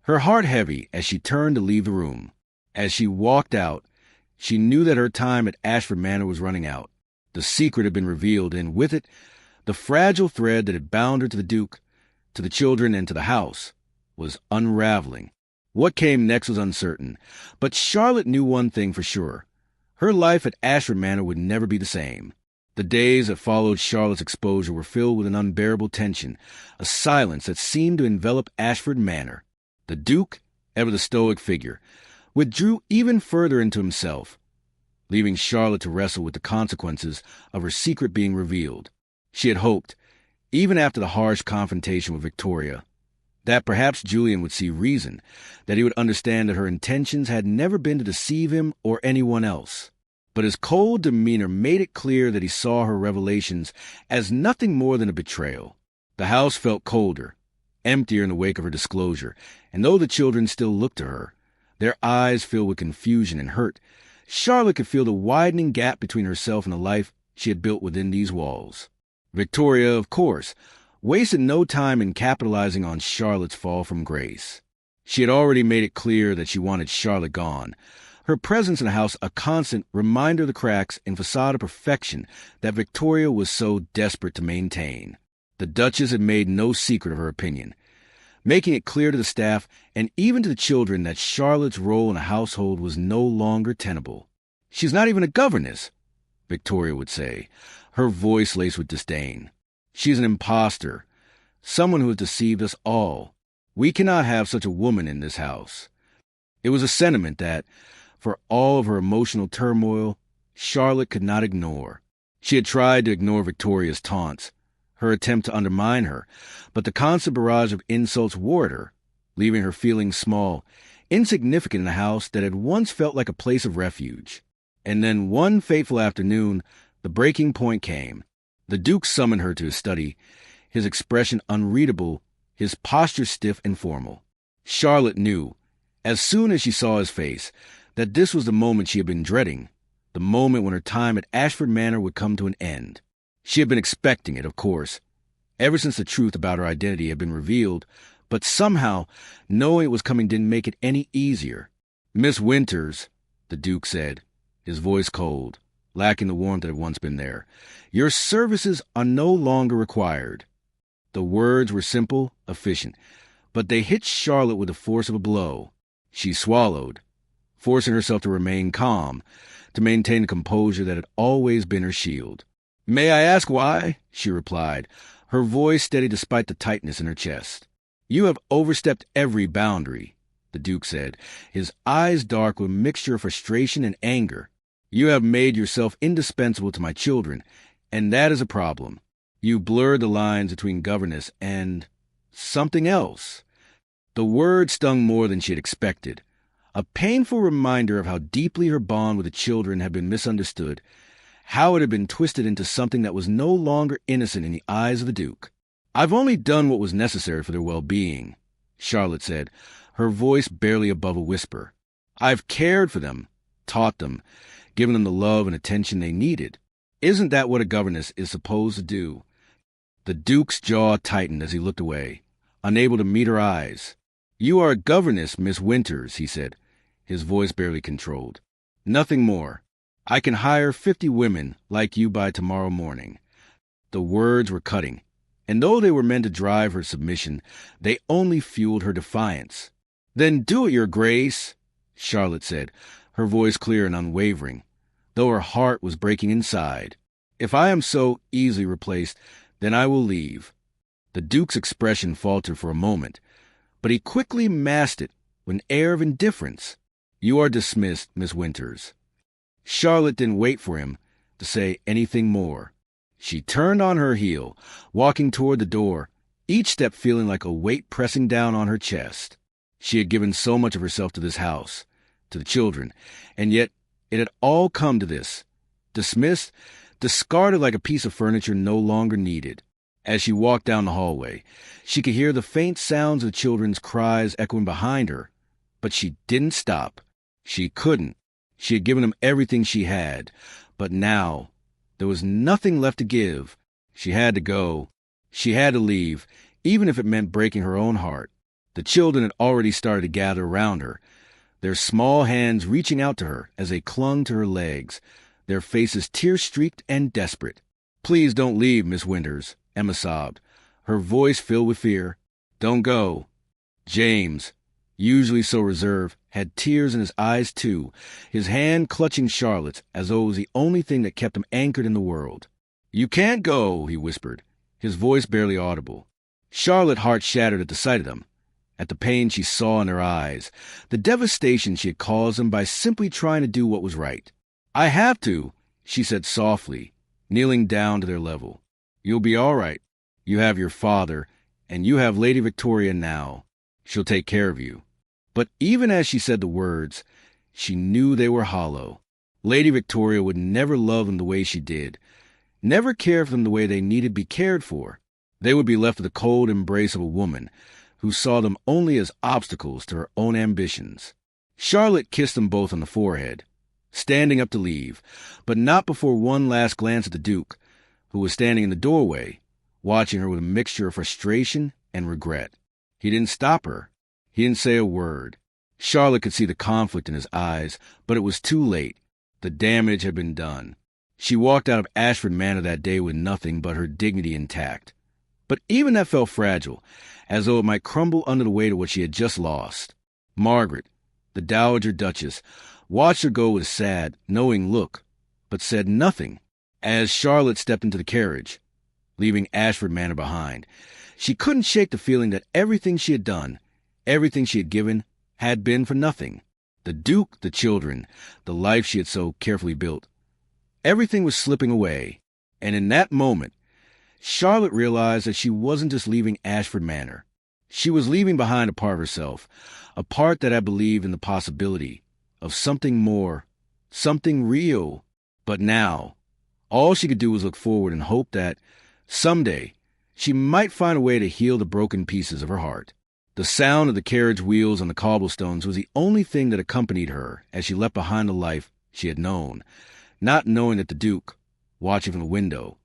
her heart heavy as she turned to leave the room. As she walked out, she knew that her time at Ashford Manor was running out. The secret had been revealed, and with it, the fragile thread that had bound her to the Duke, to the children, and to the house, was unraveling. What came next was uncertain, but Charlotte knew one thing for sure. Her life at Ashford Manor would never be the same. The days that followed Charlotte's exposure were filled with an unbearable tension, a silence that seemed to envelop Ashford Manor. The Duke, ever the stoic figure, withdrew even further into himself, leaving Charlotte to wrestle with the consequences of her secret being revealed. She had hoped, even after the harsh confrontation with Victoria, that perhaps Julian would see reason, that he would understand that her intentions had never been to deceive him or anyone else. But his cold demeanor made it clear that he saw her revelations as nothing more than a betrayal. The house felt colder, emptier in the wake of her disclosure, and though the children still looked to her, their eyes filled with confusion and hurt, Charlotte could feel the widening gap between herself and the life she had built within these walls. Victoria, of course, wasted no time in capitalizing on Charlotte's fall from grace. She had already made it clear that she wanted Charlotte gone, her presence in the house a constant reminder of the cracks in facade of perfection that Victoria was so desperate to maintain. The Duchess had made no secret of her opinion, making it clear to the staff and even to the children that Charlotte's role in the household was no longer tenable. She's not even a governess, Victoria would say, her voice laced with disdain. She's an impostor, someone who has deceived us all. We cannot have such a woman in this house. It was a sentiment that, for all of her emotional turmoil, Charlotte could not ignore. She had tried to ignore Victoria's taunts, her attempt to undermine her, but the constant barrage of insults wore at her, leaving her feeling small, insignificant in a house that had once felt like a place of refuge. And then one fateful afternoon, the breaking point came. The Duke summoned her to his study, his expression unreadable, his posture stiff and formal. Charlotte knew, as soon as she saw his face, that this was the moment she had been dreading, the moment when her time at Ashford Manor would come to an end. She had been expecting it, of course, ever since the truth about her identity had been revealed, but somehow, knowing it was coming didn't make it any easier. Miss Winters, the Duke said, his voice cold, lacking the warmth that had once been there, your services are no longer required. The words were simple, efficient, but they hit Charlotte with the force of a blow. She swallowed, forcing herself to remain calm, to maintain the composure that had always been her shield. May I ask why? She replied, her voice steady despite the tightness in her chest. You have overstepped every boundary, the Duke said, his eyes dark with a mixture of frustration and anger. You have made yourself indispensable to my children, and that is a problem. You blurred the lines between governess and something else. The word stung more than she had expected, a painful reminder of how deeply her bond with the children had been misunderstood, how it had been twisted into something that was no longer innocent in the eyes of the Duke. I've only done what was necessary for their well-being, Charlotte said, her voice barely above a whisper. "I've cared for them, taught them, given them the love and attention they needed. Isn't that what a governess is supposed to do?" The Duke's jaw tightened as he looked away, unable to meet her eyes. "You are a governess, Miss Winters," he said, his voice barely controlled. "Nothing more. I can hire 50 women like you by tomorrow morning." The words were cutting, and though they were meant to drive her submission, they only fueled her defiance. "Then do it, Your Grace," Charlotte said, her voice clear and unwavering, though her heart was breaking inside. "If I am so easily replaced, then I will leave." The Duke's expression faltered for a moment, but he quickly masked it with an air of indifference. "You are dismissed, Miss Winters." Charlotte didn't wait for him to say anything more. She turned on her heel, walking toward the door, each step feeling like a weight pressing down on her chest. She had given so much of herself to this house, to the children, and yet it had all come to this. Dismissed, discarded like a piece of furniture no longer needed. As she walked down the hallway, she could hear the faint sounds of the children's cries echoing behind her, but she didn't stop. She couldn't. She had given them everything she had, but now there was nothing left to give. She had to go. She had to leave, even if it meant breaking her own heart. The children had already started to gather around her, their small hands reaching out to her as they clung to her legs, their faces tear-streaked and desperate. "Please don't leave, Miss Winters," Emma sobbed, her voice filled with fear. "Don't go." James, usually so reserved, had tears in his eyes too, his hand clutching Charlotte's as though it was the only thing that kept him anchored in the world. "You can't go," he whispered, his voice barely audible. Charlotte's heart shattered at the sight of them, at the pain she saw in their eyes, the devastation she had caused them by simply trying to do what was right. "I have to," she said softly, kneeling down to their level. "You'll be all right. You have your father, and you have Lady Victoria now. She'll take care of you." But even as she said the words, she knew they were hollow. Lady Victoria would never love them the way she did, never care for them the way they needed to be cared for. They would be left with the cold embrace of a woman who saw them only as obstacles to her own ambitions. Charlotte kissed them both on the forehead, standing up to leave, but not before one last glance at the Duke, who was standing in the doorway, watching her with a mixture of frustration and regret. He didn't stop her. He didn't say a word. Charlotte could see the conflict in his eyes, but it was too late. The damage had been done. She walked out of Ashford Manor that day with nothing but her dignity intact. But even that felt fragile, as though it might crumble under the weight of what she had just lost. Margaret, the Dowager Duchess, watched her go with a sad, knowing look, but said nothing. As Charlotte stepped into the carriage, leaving Ashford Manor behind, she couldn't shake the feeling that everything she had done, everything she had given, had been for nothing. The Duke, the children, the life she had so carefully built. Everything was slipping away, and in that moment, Charlotte realized that she wasn't just leaving Ashford Manor. She was leaving behind a part of herself, a part that had believed in the possibility of something more, something real. But now, all she could do was look forward and hope that, someday, she might find a way to heal the broken pieces of her heart. The sound of the carriage wheels on the cobblestones was the only thing that accompanied her as she left behind the life she had known, not knowing that the Duke, watching from the window,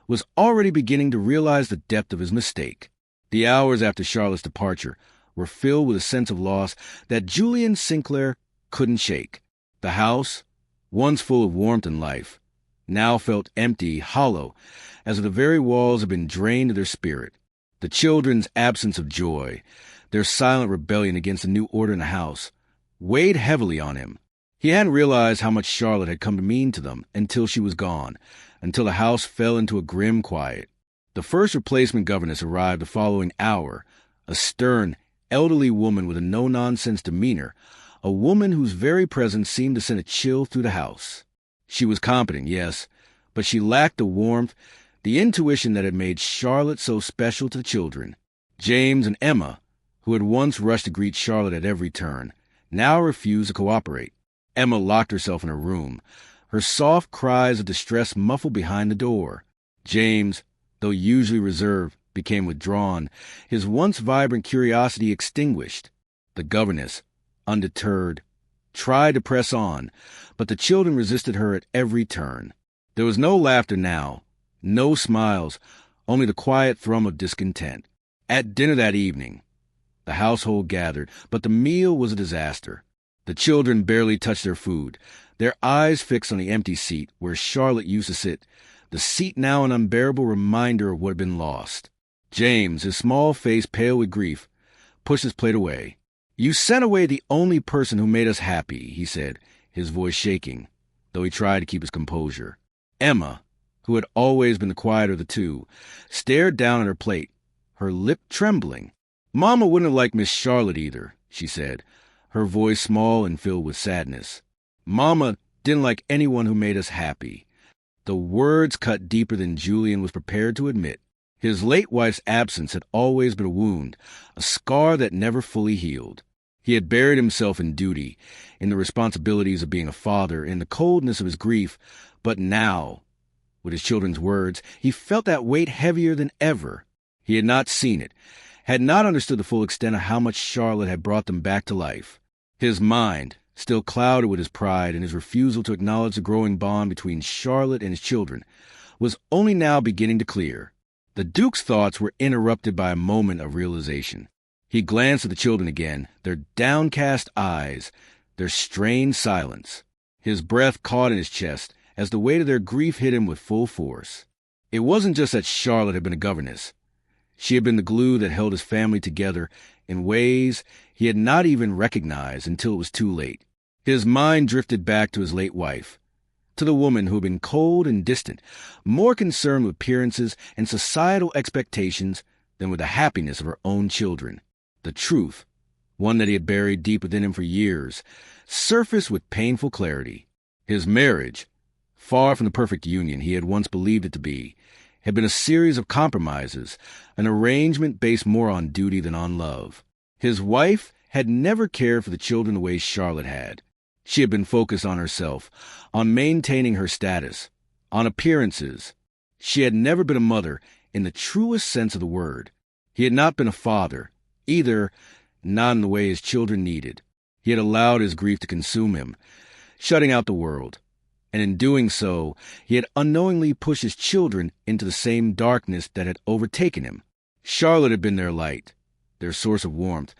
was already beginning to realize the depth of his mistake. The hours after Charlotte's departure were filled with a sense of loss that Julian Sinclair couldn't shake. The house, once full of warmth and life, now felt empty, hollow, as if the very walls had been drained of their spirit. The children's absence of joy, their silent rebellion against the new order in the house, weighed heavily on him. He hadn't realized how much Charlotte had come to mean to them until she was gone, until the house fell into a grim quiet. The first replacement governess arrived the following hour, a stern, elderly woman with a no-nonsense demeanor, a woman whose very presence seemed to send a chill through the house. She was competent, yes, but she lacked the warmth, the intuition that had made Charlotte so special to the children. James and Emma, who had once rushed to greet Charlotte at every turn, now refused to cooperate. Emma locked herself in her room, her soft cries of distress muffled behind the door. James, though usually reserved, became withdrawn, his once vibrant curiosity extinguished. The governess, undeterred, tried to press on, but the children resisted her at every turn. There was no laughter now, no smiles, only the quiet thrum of discontent. At dinner that evening, the household gathered, but the meal was a disaster. The children barely touched their food, their eyes fixed on the empty seat where Charlotte used to sit, the seat now an unbearable reminder of what had been lost. James, his small face pale with grief, pushed his plate away. "You sent away the only person who made us happy," he said, his voice shaking, though he tried to keep his composure. Emma, who had always been the quieter of the two, stared down at her plate, her lip trembling. "Mama wouldn't have liked Miss Charlotte either," she said, her voice small and filled with sadness. "Mama didn't like anyone who made us happy." The words cut deeper than Julian was prepared to admit. His late wife's absence had always been a wound, a scar that never fully healed. He had buried himself in duty, in the responsibilities of being a father, in the coldness of his grief, but now, with his children's words, he felt that weight heavier than ever. He had not seen it, had not understood the full extent of how much Charlotte had brought them back to life. His mind, still clouded with his pride and his refusal to acknowledge the growing bond between Charlotte and his children, was only now beginning to clear. The Duke's thoughts were interrupted by a moment of realization. He glanced at the children again, their downcast eyes, their strained silence. His breath caught in his chest as the weight of their grief hit him with full force. It wasn't just that Charlotte had been a governess. She had been the glue that held his family together in ways he had not even recognized until it was too late. His mind drifted back to his late wife, to the woman who had been cold and distant, more concerned with appearances and societal expectations than with the happiness of her own children. The truth, one that he had buried deep within him for years, surfaced with painful clarity. His marriage, far from the perfect union he had once believed it to be, had been a series of compromises, an arrangement based more on duty than on love. His wife had never cared for the children the way Charlotte had. She had been focused on herself, on maintaining her status, on appearances. She had never been a mother in the truest sense of the word. He had not been a father, either, not in the way his children needed. He had allowed his grief to consume him, shutting out the world. And in doing so, he had unknowingly pushed his children into the same darkness that had overtaken him. Charlotte had been their light, their source of warmth,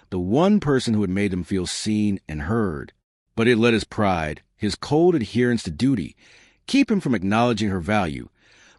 the one person who had made them feel seen and heard. But it let his pride, his cold adherence to duty, keep him from acknowledging her value,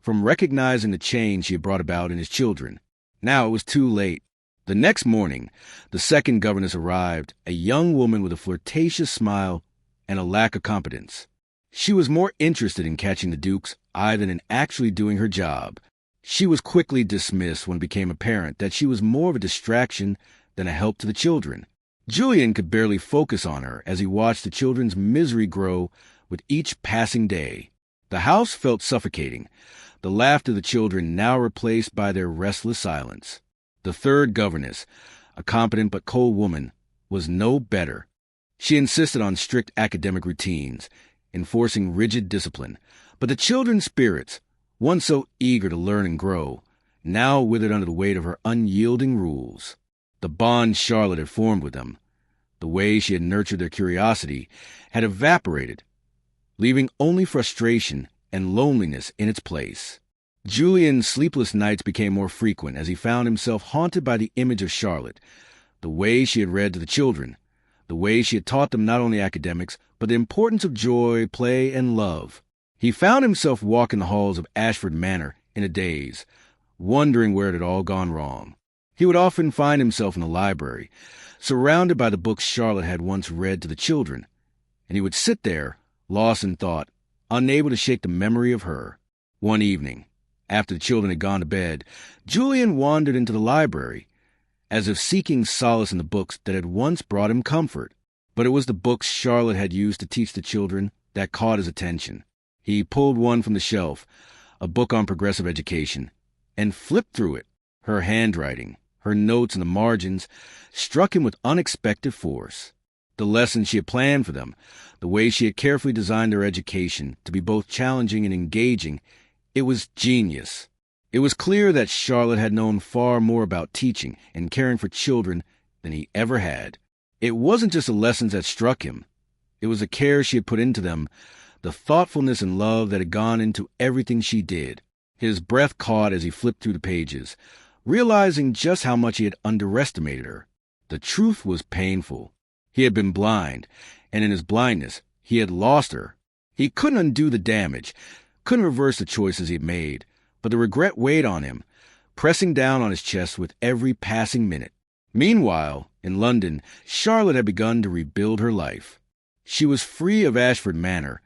from recognizing the change she had brought about in his children. Now it was too late. The next morning, the second governess arrived, a young woman with a flirtatious smile and a lack of competence. She was more interested in catching the Duke's eye than in actually doing her job. She was quickly dismissed when it became apparent that she was more of a distraction than a help to the children. Julian could barely focus on her as he watched the children's misery grow with each passing day. The house felt suffocating, the laughter of the children now replaced by their restless silence. The third governess, a competent but cold woman, was no better. She insisted on strict academic routines, enforcing rigid discipline, but the children's spirits, once so eager to learn and grow, now withered under the weight of her unyielding rules. The bond Charlotte had formed with them, the way she had nurtured their curiosity, had evaporated, leaving only frustration and loneliness in its place. Julian's sleepless nights became more frequent as he found himself haunted by the image of Charlotte, the way she had read to the children, the way she had taught them not only academics, but the importance of joy, play, and love. He found himself walking the halls of Ashford Manor in a daze, wondering where it had all gone wrong. He would often find himself in the library, surrounded by the books Charlotte had once read to the children, and he would sit there, lost in thought, unable to shake the memory of her. One evening, after the children had gone to bed, Julian wandered into the library, as if seeking solace in the books that had once brought him comfort. But it was the books Charlotte had used to teach the children that caught his attention. He pulled one from the shelf, a book on progressive education, and flipped through it. Her handwriting, her notes in the margins, struck him with unexpected force. The lessons she had planned for them, the way she had carefully designed their education to be both challenging and engaging, it was genius. It was clear that Charlotte had known far more about teaching and caring for children than he ever had. It wasn't just the lessons that struck him. It was the care she had put into them, the thoughtfulness and love that had gone into everything she did. His breath caught as he flipped through the pages, realizing just how much he had underestimated her. The truth was painful. He had been blind, and in his blindness, he had lost her. He couldn't undo the damage, couldn't reverse the choices he had made, but the regret weighed on him, pressing down on his chest with every passing minute. Meanwhile, in London, Charlotte had begun to rebuild her life. She was free of Ashford Manor,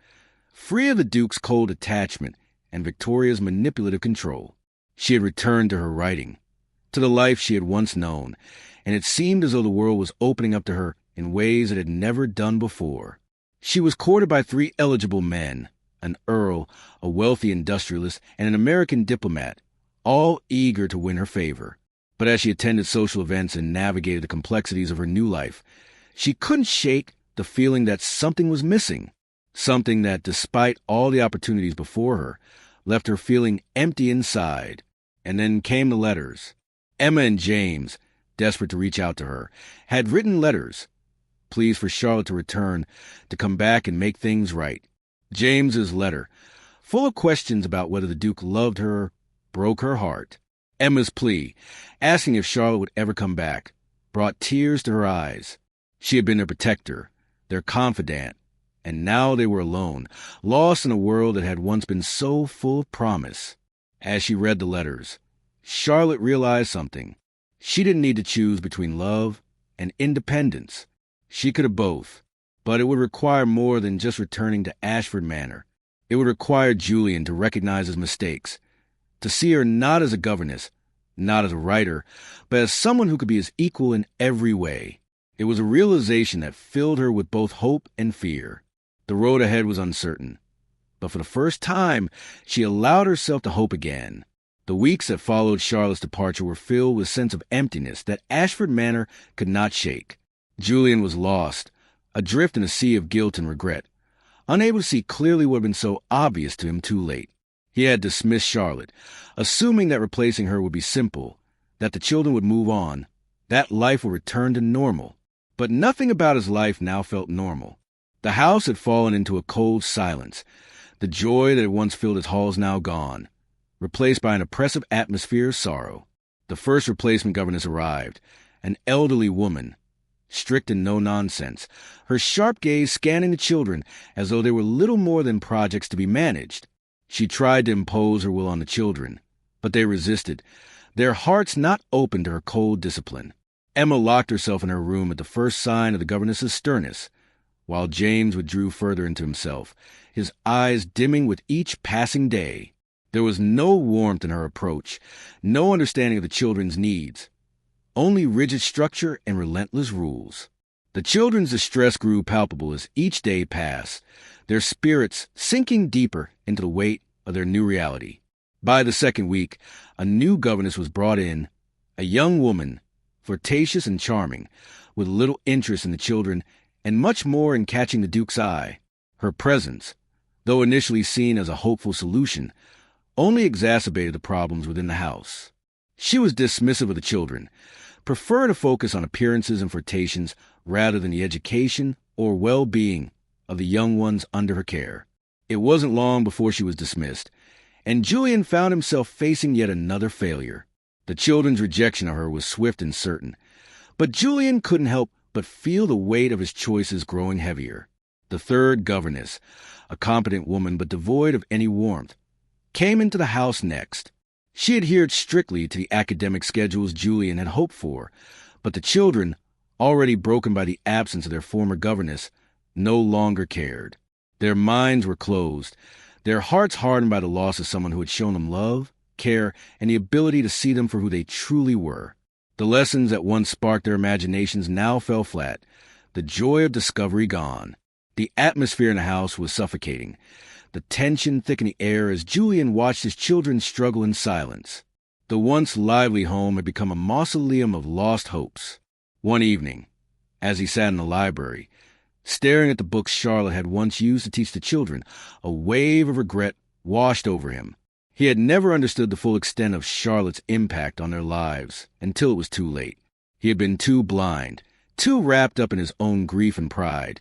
free of the Duke's cold attachment and Victoria's manipulative control. She had returned to her writing, to the life she had once known, and it seemed as though the world was opening up to her in ways it had never done before. She was courted by 3 eligible men, an earl, a wealthy industrialist, and an American diplomat, all eager to win her favor. But as she attended social events and navigated the complexities of her new life, she couldn't shake the feeling that something was missing, something that, despite all the opportunities before her, left her feeling empty inside. And then came the letters. Emma and James, desperate to reach out to her, had written letters, pleas for Charlotte to return, to come back and make things right. James's letter, full of questions about whether the Duke loved her, broke her heart. Emma's plea, asking if Charlotte would ever come back, brought tears to her eyes. She had been their protector, their confidant, and now they were alone, lost in a world that had once been so full of promise. As she read the letters, Charlotte realized something. She didn't need to choose between love and independence. She could have both, but it would require more than just returning to Ashford Manor. It would require Julian to recognize his mistakes, to see her not as a governess, not as a writer, but as someone who could be his equal in every way. It was a realization that filled her with both hope and fear. The road ahead was uncertain, but for the first time, she allowed herself to hope again. The weeks that followed Charlotte's departure were filled with a sense of emptiness that Ashford Manor could not shake. Julian was lost, adrift in a sea of guilt and regret, unable to see clearly what had been so obvious to him too late. He had dismissed Charlotte, assuming that replacing her would be simple, that the children would move on, that life would return to normal. But nothing about his life now felt normal. The house had fallen into a cold silence. The joy that had once filled its halls now gone, replaced by an oppressive atmosphere of sorrow. The first replacement governess arrived, an elderly woman, strict and no-nonsense, her sharp gaze scanning the children as though they were little more than projects to be managed. She tried to impose her will on the children, but they resisted, their hearts not open to her cold discipline. Emma locked herself in her room at the first sign of the governess's sternness, while James withdrew further into himself, his eyes dimming with each passing day. There was no warmth in her approach, no understanding of the children's needs, only rigid structure and relentless rules. The children's distress grew palpable as each day passed, their spirits sinking deeper into the weight of their new reality. By the second week, a new governess was brought in, a young woman, flirtatious and charming, with little interest in the children and much more in catching the Duke's eye. Her presence, though initially seen as a hopeful solution, only exacerbated the problems within the house. She was dismissive of the children, preferred to focus on appearances and flirtations rather than the education or well-being of the young ones under her care. It wasn't long before she was dismissed, and Julian found himself facing yet another failure. The children's rejection of her was swift and certain, but Julian couldn't help but feel the weight of his choices growing heavier. The third governess, a competent woman but devoid of any warmth, came into the house next. She adhered strictly to the academic schedules Julian had hoped for, but the children, already broken by the absence of their former governess, no longer cared. Their minds were closed, their hearts hardened by the loss of someone who had shown them love, care, and the ability to see them for who they truly were. The lessons that once sparked their imaginations now fell flat, the joy of discovery gone. The atmosphere in the house was suffocating, the tension thick in the air as Julian watched his children struggle in silence. The once lively home had become a mausoleum of lost hopes. One evening, as he sat in the library, staring at the books Charlotte had once used to teach the children, a wave of regret washed over him. He had never understood the full extent of Charlotte's impact on their lives until it was too late. He had been too blind, too wrapped up in his own grief and pride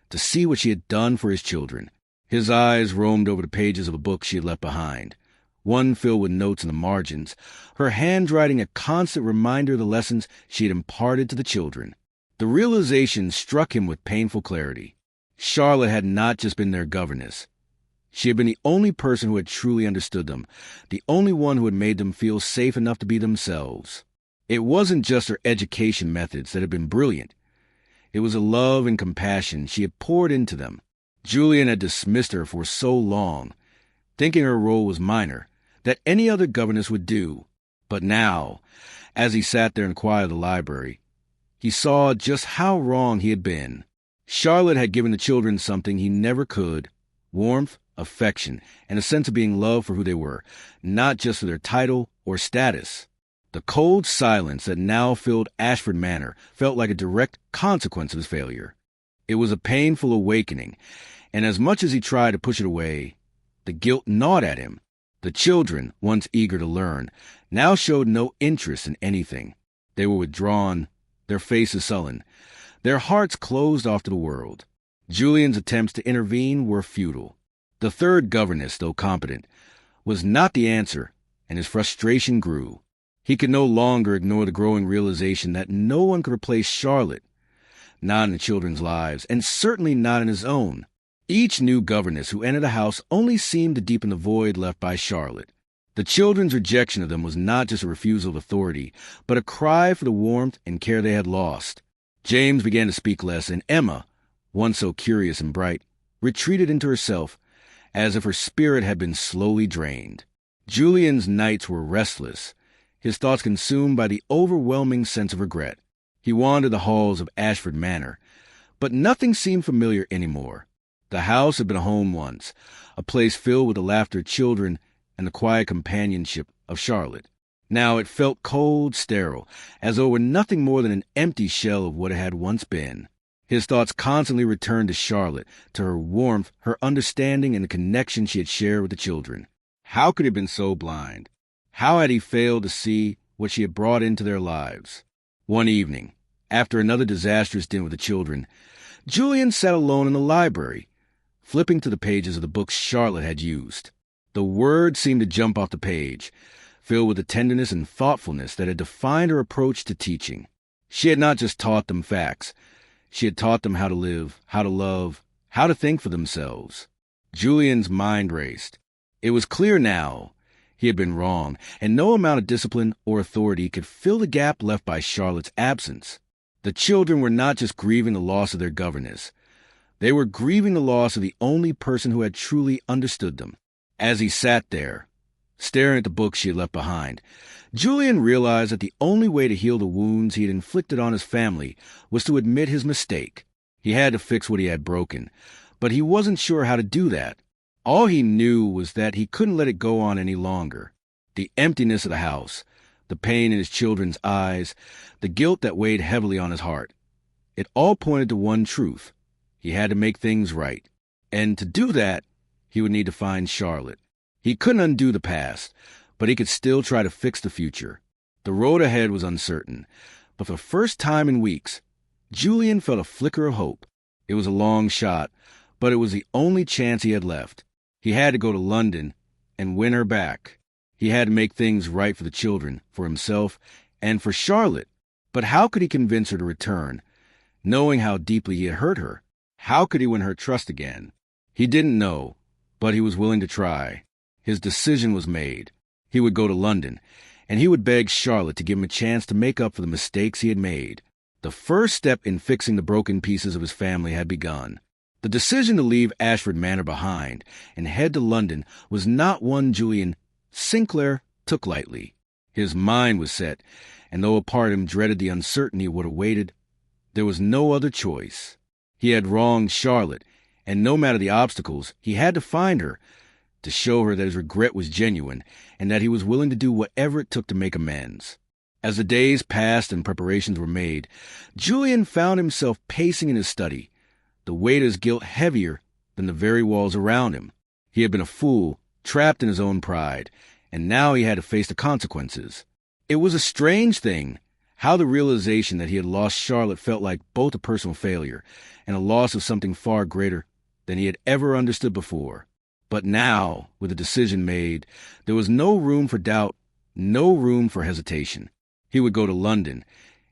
to see what she had done for his children. His eyes roamed over the pages of a book she had left behind, one filled with notes in the margins, her handwriting a constant reminder of the lessons she had imparted to the children. The realization struck him with painful clarity. Charlotte had not just been their governess. She had been the only person who had truly understood them, the only one who had made them feel safe enough to be themselves. It wasn't just her education methods that had been brilliant. It was the love and compassion she had poured into them. Julian had dismissed her for so long, thinking her role was minor, that any other governess would do. But now, as he sat there in the quiet of the library, he saw just how wrong he had been. Charlotte had given the children something he never could: warmth, affection, and a sense of being loved for who they were, not just for their title or status. The cold silence that now filled Ashford Manor felt like a direct consequence of his failure. It was a painful awakening, and as much as he tried to push it away, the guilt gnawed at him. The children, once eager to learn, now showed no interest in anything. They were withdrawn, their faces sullen, their hearts closed off to the world. Julian's attempts to intervene were futile. The third governess, though competent, was not the answer, and his frustration grew. He could no longer ignore the growing realization that no one could replace Charlotte, not in the children's lives, and certainly not in his own. Each new governess who entered the house only seemed to deepen the void left by Charlotte. The children's rejection of them was not just a refusal of authority, but a cry for the warmth and care they had lost. James began to speak less, and Emma, once so curious and bright, retreated into herself, as if her spirit had been slowly drained. Julian's nights were restless, his thoughts consumed by the overwhelming sense of regret. He wandered the halls of Ashford Manor, but nothing seemed familiar anymore. The house had been a home once, a place filled with the laughter of children and the quiet companionship of Charlotte. Now it felt cold, sterile, as though it were nothing more than an empty shell of what it had once been. His thoughts constantly returned to Charlotte, to her warmth, her understanding, and the connection she had shared with the children. How could he have been so blind? How had he failed to see what she had brought into their lives? One evening, after another disastrous dinner with the children, Julian sat alone in the library, flipping to the pages of the books Charlotte had used. The words seemed to jump off the page, filled with the tenderness and thoughtfulness that had defined her approach to teaching. She had not just taught them facts. She had taught them how to live, how to love, how to think for themselves. Julian's mind raced. It was clear now he had been wrong, and no amount of discipline or authority could fill the gap left by Charlotte's absence. The children were not just grieving the loss of their governess. They were grieving the loss of the only person who had truly understood them. As he sat there, staring at the books she had left behind, Julian realized that the only way to heal the wounds he had inflicted on his family was to admit his mistake. He had to fix what he had broken, but he wasn't sure how to do that. All he knew was that he couldn't let it go on any longer. The emptiness of the house, the pain in his children's eyes, the guilt that weighed heavily on his heart. It all pointed to one truth. He had to make things right. And to do that, he would need to find Charlotte. He couldn't undo the past, but he could still try to fix the future. The road ahead was uncertain, but for the first time in weeks, Julian felt a flicker of hope. It was a long shot, but it was the only chance he had left. He had to go to London and win her back. He had to make things right for the children, for himself, and for Charlotte. But how could he convince her to return, knowing how deeply he had hurt her? How could he win her trust again? He didn't know, but he was willing to try. His decision was made. He would go to London, and he would beg Charlotte to give him a chance to make up for the mistakes he had made. The first step in fixing the broken pieces of his family had begun. The decision to leave Ashford Manor behind and head to London was not one Julian Sinclair took lightly. His mind was set, and though a part of him dreaded the uncertainty of what awaited, there was no other choice. He had wronged Charlotte, and no matter the obstacles, he had to find her, to show her that his regret was genuine and that he was willing to do whatever it took to make amends. As the days passed and preparations were made, Julian found himself pacing in his study, the weight of his guilt heavier than the very walls around him. He had been a fool, trapped in his own pride, and now he had to face the consequences. It was a strange thing How the realization that he had lost Charlotte felt like both a personal failure and a loss of something far greater than he had ever understood before. But now, with the decision made, there was no room for doubt, no room for hesitation. He would go to London,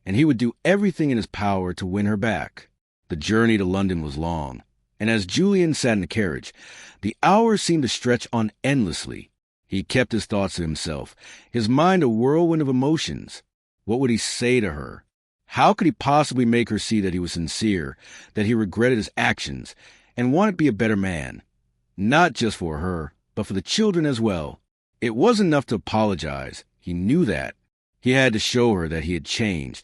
and he would do everything in his power to win her back. The journey to London was long, and as Julian sat in the carriage, the hours seemed to stretch on endlessly. He kept his thoughts to himself, his mind a whirlwind of emotions. What would he say to her? How could he possibly make her see that he was sincere, that he regretted his actions, and wanted to be a better man? Not just for her, but for the children as well. It wasn't enough to apologize. He knew that. He had to show her that he had changed,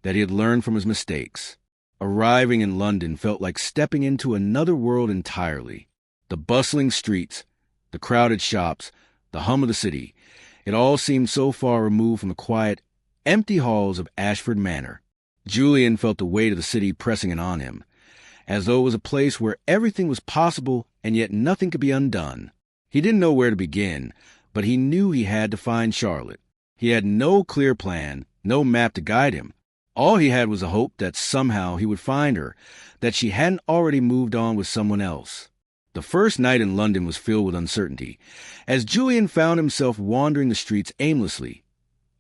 that he had learned from his mistakes. Arriving in London felt like stepping into another world entirely. The bustling streets, the crowded shops, the hum of the city, it all seemed so far removed from the quiet, empty halls of Ashford Manor. Julian felt the weight of the city pressing in on him, as though it was a place where everything was possible and yet nothing could be undone. He didn't know where to begin, but he knew he had to find Charlotte. He had no clear plan, no map to guide him. All he had was a hope that somehow he would find her, that she hadn't already moved on with someone else. The first night in London was filled with uncertainty, as Julian found himself wandering the streets aimlessly,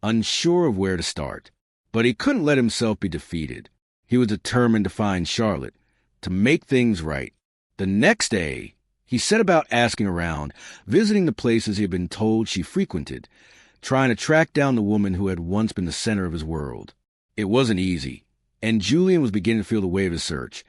unsure of where to start. But he couldn't let himself be defeated. He was determined to find Charlotte, to make things right. The next day, he set about asking around, visiting the places he had been told she frequented, trying to track down the woman who had once been the center of his world. It wasn't easy, and Julian was beginning to feel the weight of his search,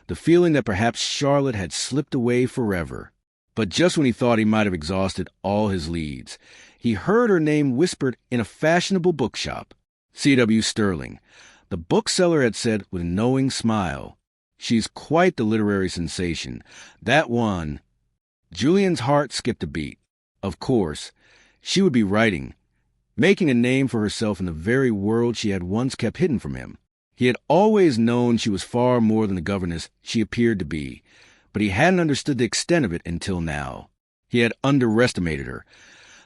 the feeling that perhaps Charlotte had slipped away forever. But just when he thought he might have exhausted all his leads, he heard her name whispered in a fashionable bookshop. C.W. Sterling, the bookseller had said with a knowing smile. She's quite the literary sensation. That one. Julian's heart skipped a beat. Of course, she would be writing, making a name for herself in the very world she had once kept hidden from him. He had always known she was far more than the governess she appeared to be, but he hadn't understood the extent of it until now. He had underestimated her,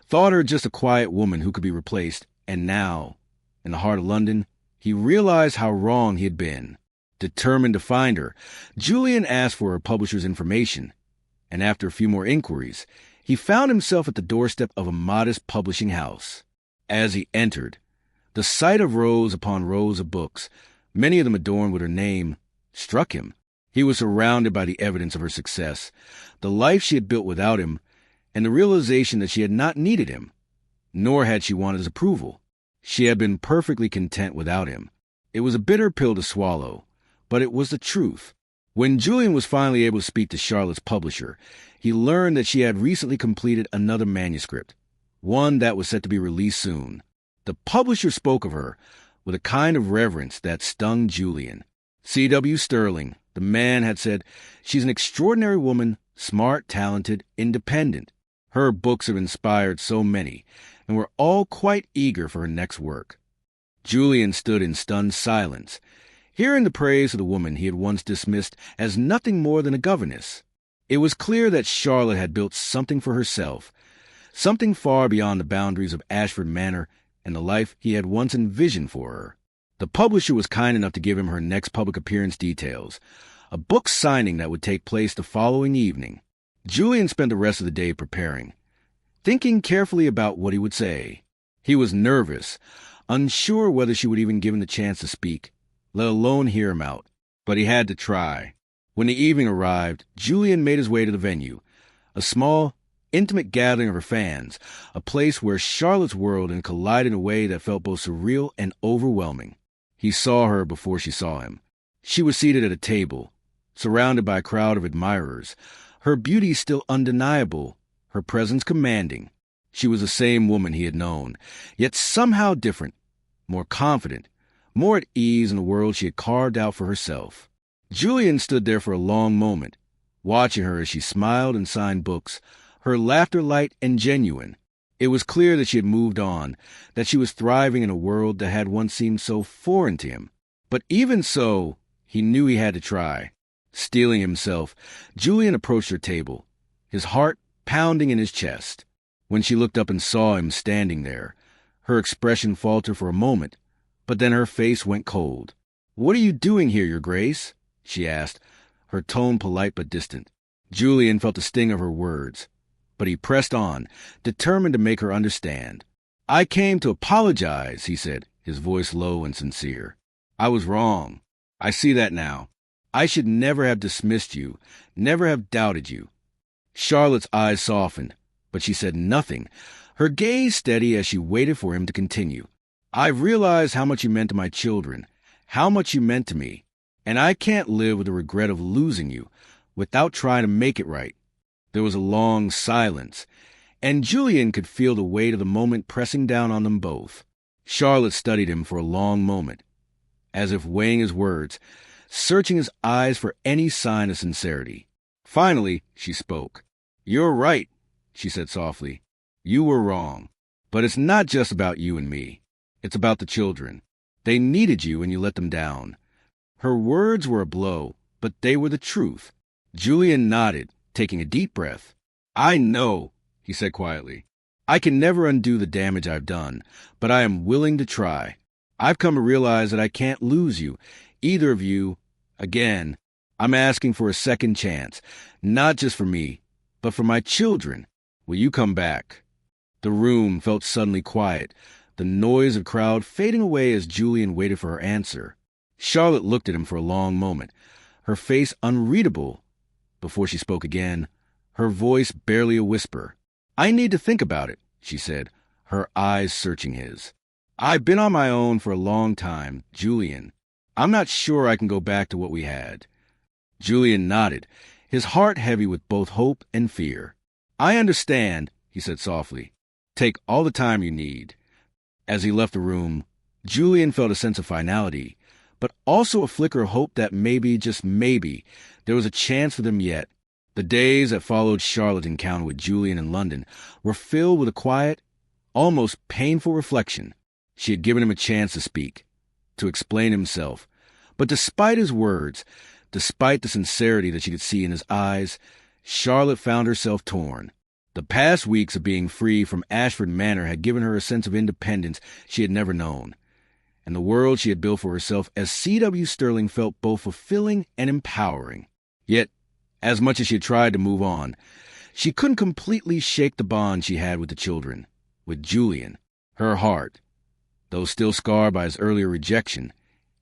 thought her just a quiet woman who could be replaced, and now, in the heart of London, he realized how wrong he had been. Determined to find her, Julian asked for her publisher's information, and after a few more inquiries, he found himself at the doorstep of a modest publishing house. As he entered, the sight of rows upon rows of books, many of them adorned with her name, struck him. He was surrounded by the evidence of her success, the life she had built without him, and the realization that she had not needed him, nor had she wanted his approval. She had been perfectly content without him. It was a bitter pill to swallow, but it was the truth. When Julian was finally able to speak to Charlotte's publisher, he learned that she had recently completed another manuscript, one that was set to be released soon. The publisher spoke of her with a kind of reverence that stung Julian. C.W. Sterling, the man, had said, "She's an extraordinary woman, smart, talented, independent. Her books have inspired so many, and we're all quite eager for her next work." Julian stood in stunned silence, hearing the praise of the woman he had once dismissed as nothing more than a governess. It was clear that Charlotte had built something for herself, something far beyond the boundaries of Ashford Manor and the life he had once envisioned for her. The publisher was kind enough to give him her next public appearance details, a book signing that would take place the following evening. Julian spent the rest of the day preparing, thinking carefully about what he would say. He was nervous, unsure whether she would even give him the chance to speak, let alone hear him out. But he had to try. When the evening arrived, Julian made his way to the venue, a small, intimate gathering of her fans, a place where Charlotte's world had collided in a way that felt both surreal and overwhelming. He saw her before she saw him. She was seated at a table, surrounded by a crowd of admirers, her beauty still undeniable, her presence commanding. She was the same woman he had known, yet somehow different, more confident, more at ease in the world she had carved out for herself. Julian stood there for a long moment, watching her as she smiled and signed books, her laughter light and genuine. It was clear that she had moved on, that she was thriving in a world that had once seemed so foreign to him. But even so, he knew he had to try. Steeling himself, Julian approached her table, his heart pounding in his chest. When she looked up and saw him standing there, her expression faltered for a moment, But then her face went cold. "What are you doing here, Your Grace?" she asked, her tone polite but distant. Julian felt the sting of her words, but he pressed on, determined to make her understand. "I came to apologize," he said, his voice low and sincere. "I was wrong. I see that now. I should never have dismissed you, never have doubted you." Charlotte's eyes softened, but she said nothing, her gaze steady as she waited for him to continue. "I've realized how much you meant to my children, how much you meant to me, and I can't live with the regret of losing you without trying to make it right." There was a long silence, and Julian could feel the weight of the moment pressing down on them both. Charlotte studied him for a long moment, as if weighing his words, searching his eyes for any sign of sincerity. Finally, she spoke. "You're right," she said softly. "You were wrong. But it's not just about you and me. It's about the children. They needed you and you let them down." Her words were a blow, but they were the truth. Julian nodded, taking a deep breath. "I know," he said quietly. "I can never undo the damage I've done, but I am willing to try. I've come to realize that I can't lose you, either of you, again. I'm asking for a second chance, not just for me, but for my children. Will you come back?" The room felt suddenly quiet, the noise of the crowd fading away as Julian waited for her answer. Charlotte looked at him for a long moment, her face unreadable, before she spoke again, her voice barely a whisper. "I need to think about it," she said, her eyes searching his. "I've been on my own for a long time, Julian. I'm not sure I can go back to what we had." Julian nodded, his heart heavy with both hope and fear. "I understand," he said softly. "Take all the time you need." As he left the room, Julian felt a sense of finality, but also a flicker of hope that maybe, just maybe, there was a chance for them yet. The days that followed Charlotte's encounter with Julian in London were filled with a quiet, almost painful reflection. She had given him a chance to speak, to explain himself. But despite his words, despite the sincerity that she could see in his eyes, Charlotte found herself torn. The past weeks of being free from Ashford Manor had given her a sense of independence she had never known, and the world she had built for herself as C.W. Sterling felt both fulfilling and empowering. Yet, as much as she had tried to move on, she couldn't completely shake the bond she had with the children, with Julian. Her heart, though still scarred by his earlier rejection,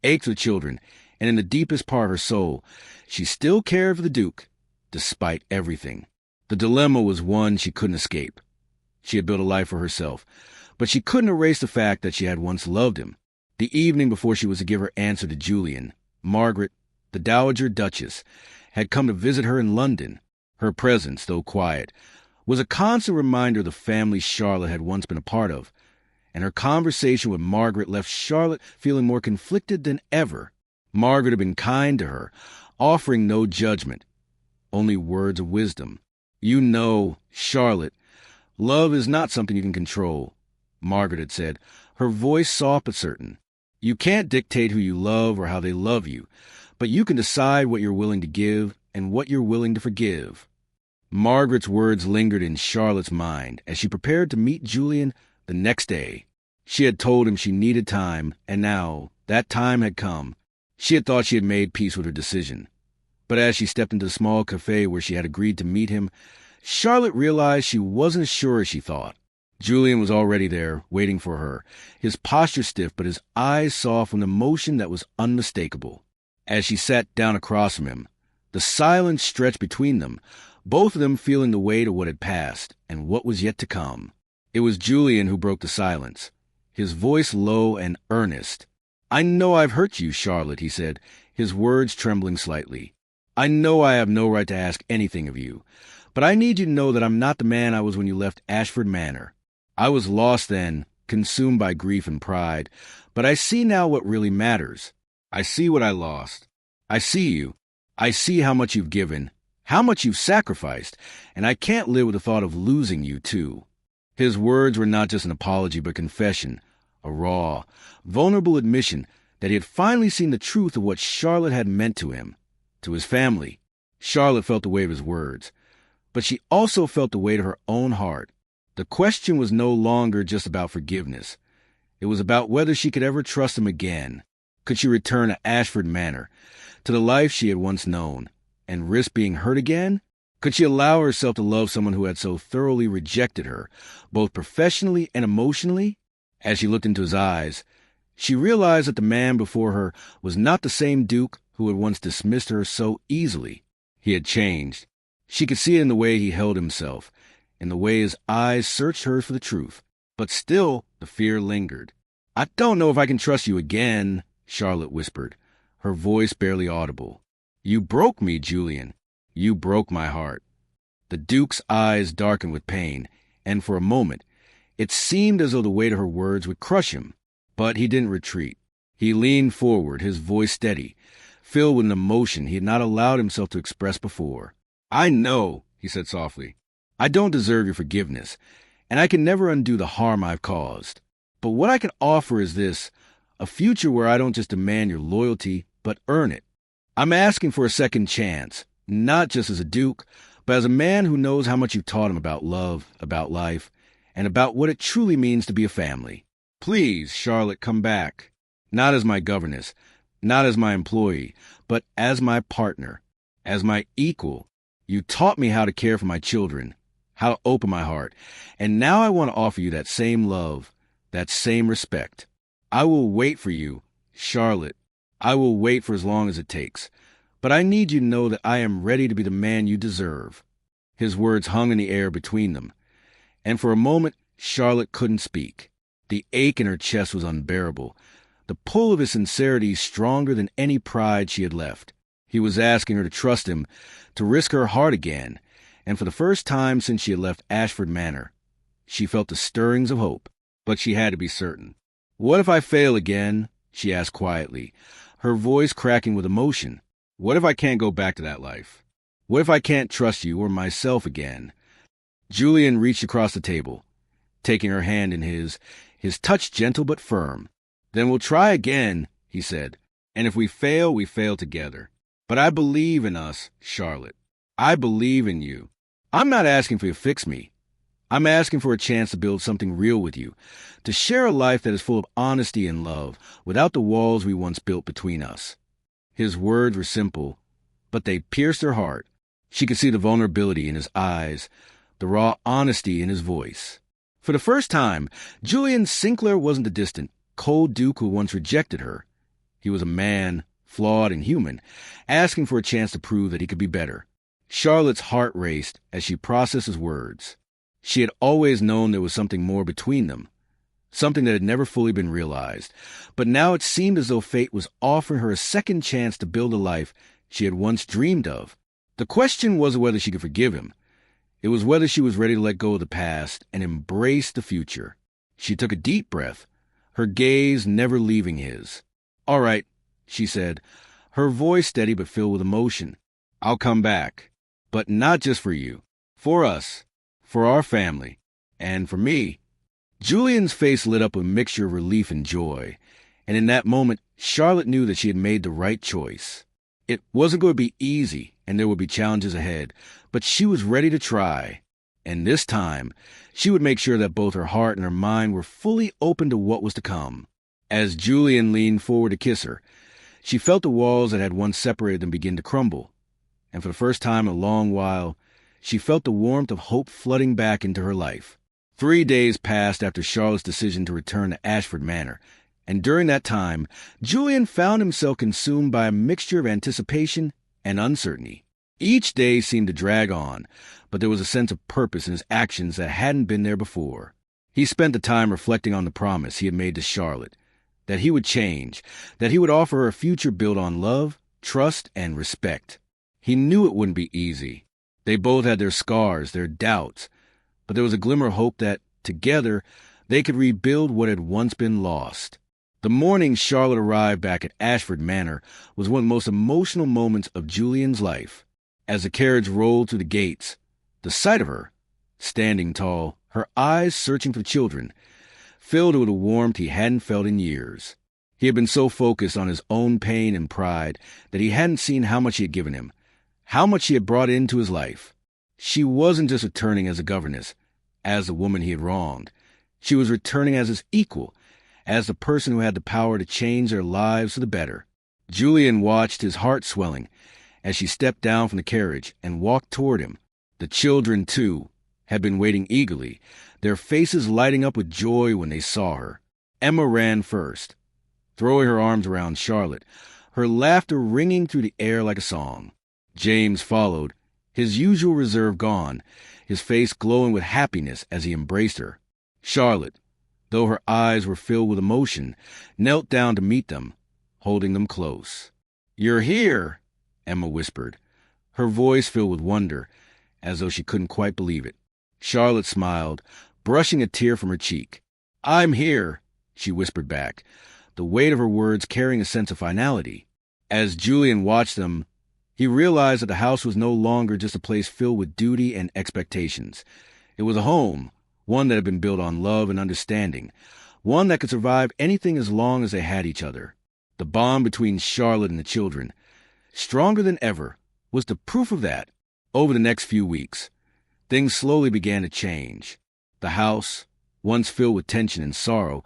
ached for the children, and in the deepest part of her soul, she still cared for the Duke, despite everything. The dilemma was one she couldn't escape. She had built a life for herself, but she couldn't erase the fact that she had once loved him. The evening before she was to give her answer to Julian, Margaret, the Dowager Duchess, had come to visit her in London. Her presence, though quiet, was a constant reminder of the family Charlotte had once been a part of, and her conversation with Margaret left Charlotte feeling more conflicted than ever. Margaret had been kind to her, offering no judgment, only words of wisdom. "You know, Charlotte, love is not something you can control," Margaret had said, her voice soft but certain. "You can't dictate who you love or how they love you, but you can decide what you're willing to give and what you're willing to forgive." Margaret's words lingered in Charlotte's mind as she prepared to meet Julian the next day. She had told him she needed time, and now that time had come. She had thought she had made peace with her decision. But as she stepped into the small cafe where she had agreed to meet him, Charlotte realized she wasn't as sure as she thought. Julian was already there, waiting for her, his posture stiff but his eyes soft with an emotion that was unmistakable. As she sat down across from him, the silence stretched between them, both of them feeling the weight of what had passed and what was yet to come. It was Julian who broke the silence, his voice low and earnest. "I know I've hurt you, Charlotte," he said, his words trembling slightly. "I know I have no right to ask anything of you, but I need you to know that I'm not the man I was when you left Ashford Manor. I was lost then, consumed by grief and pride, but I see now what really matters. I see what I lost. I see you. I see how much you've given, how much you've sacrificed, and I can't live with the thought of losing you, too." His words were not just an apology but confession, a raw, vulnerable admission that he had finally seen the truth of what Charlotte had meant to him, to his family. Charlotte felt the weight of his words, but she also felt the weight of her own heart. The question was no longer just about forgiveness. It was about whether she could ever trust him again. Could she return to Ashford Manor, to the life she had once known, and risk being hurt again? Could she allow herself to love someone who had so thoroughly rejected her, both professionally and emotionally? As she looked into his eyes, she realized that the man before her was not the same Duke who had once dismissed her so easily. He had changed. She could see it in the way he held himself, in the way his eyes searched hers for the truth. But still, the fear lingered. "I don't know if I can trust you again," Charlotte whispered, her voice barely audible. "You broke me, Julian. You broke my heart." The Duke's eyes darkened with pain, and for a moment, it seemed as though the weight of her words would crush him. But he didn't retreat. He leaned forward, his voice steady, filled with an emotion he had not allowed himself to express before. "I know," he said softly. "I don't deserve your forgiveness, and I can never undo the harm I've caused. But what I can offer is this, a future where I don't just demand your loyalty, but earn it. I'm asking for a second chance, not just as a Duke, but as a man who knows how much you've taught him about love, about life, and about what it truly means to be a family. Please, Charlotte, come back. Not as my governess, not as my employee, but as my partner, as my equal. You taught me how to care for my children, how to open my heart, and now I want to offer you that same love, that same respect. I will wait for you, Charlotte. I will wait for as long as it takes. But I need you to know that I am ready to be the man you deserve." His words hung in the air between them, and for a moment Charlotte couldn't speak. The ache in her chest was unbearable, the pull of his sincerity stronger than any pride she had left. He was asking her to trust him, to risk her heart again, and for the first time since she had left Ashford Manor, she felt the stirrings of hope. But she had to be certain. "What if I fail again?" she asked quietly, her voice cracking with emotion. "What if I can't go back to that life? What if I can't trust you or myself again?" Julian reached across the table, taking her hand in his touch gentle but firm. "Then we'll try again," he said. "And if we fail together. But I believe in us, Charlotte. I believe in you. I'm not asking for you to fix me. I'm asking for a chance to build something real with you, to share a life that is full of honesty and love, without the walls we once built between us." His words were simple, but they pierced her heart. She could see the vulnerability in his eyes, the raw honesty in his voice. For the first time, Julian Sinclair wasn't the distant, cold Duke who once rejected her. He was a man, flawed and human, asking for a chance to prove that he could be better. Charlotte's heart raced as she processed his words. She had always known there was something more between them, something that had never fully been realized, but now it seemed as though fate was offering her a second chance to build a life she had once dreamed of. The question wasn't whether she could forgive him. It was whether she was ready to let go of the past and embrace the future. She took a deep breath, her gaze never leaving his. "All right," she said, her voice steady but filled with emotion. "I'll come back. But not just for you. For us. For our family. And for me." Julian's face lit up with a mixture of relief and joy, and in that moment, Charlotte knew that she had made the right choice. It wasn't going to be easy, and there would be challenges ahead, but she was ready to try. And this time, she would make sure that both her heart and her mind were fully open to what was to come. As Julian leaned forward to kiss her, she felt the walls that had once separated them begin to crumble, and for the first time in a long while, she felt the warmth of hope flooding back into her life. 3 days passed after Charlotte's decision to return to Ashford Manor, and during that time, Julian found himself consumed by a mixture of anticipation and uncertainty. Each day seemed to drag on, but there was a sense of purpose in his actions that hadn't been there before. He spent the time reflecting on the promise he had made to Charlotte, that he would change, that he would offer her a future built on love, trust, and respect. He knew it wouldn't be easy. They both had their scars, their doubts, but there was a glimmer of hope that, together, they could rebuild what had once been lost. The morning Charlotte arrived back at Ashford Manor was one of the most emotional moments of Julian's life. As the carriage rolled through the gates, the sight of her, standing tall, her eyes searching for children, filled with a warmth he hadn't felt in years. He had been so focused on his own pain and pride that he hadn't seen how much he had given him, how much she had brought into his life. She wasn't just returning as a governess, as the woman he had wronged. She was returning as his equal, as the person who had the power to change their lives for the better. Julian watched, his heart swelling, as she stepped down from the carriage and walked toward him. The children, too, had been waiting eagerly, their faces lighting up with joy when they saw her. Emma ran first, throwing her arms around Charlotte, her laughter ringing through the air like a song. James followed, his usual reserve gone, his face glowing with happiness as he embraced her. Charlotte, though her eyes were filled with emotion, knelt down to meet them, holding them close. "You're here," Emma whispered, her voice filled with wonder, as though she couldn't quite believe it. Charlotte smiled, brushing a tear from her cheek. "I'm here," she whispered back, the weight of her words carrying a sense of finality. As Julian watched them, he realized that the house was no longer just a place filled with duty and expectations. It was a home, one that had been built on love and understanding, one that could survive anything as long as they had each other. The bond between Charlotte and the children, stronger than ever, was the proof of that. Over the next few weeks, things slowly began to change. The house, once filled with tension and sorrow,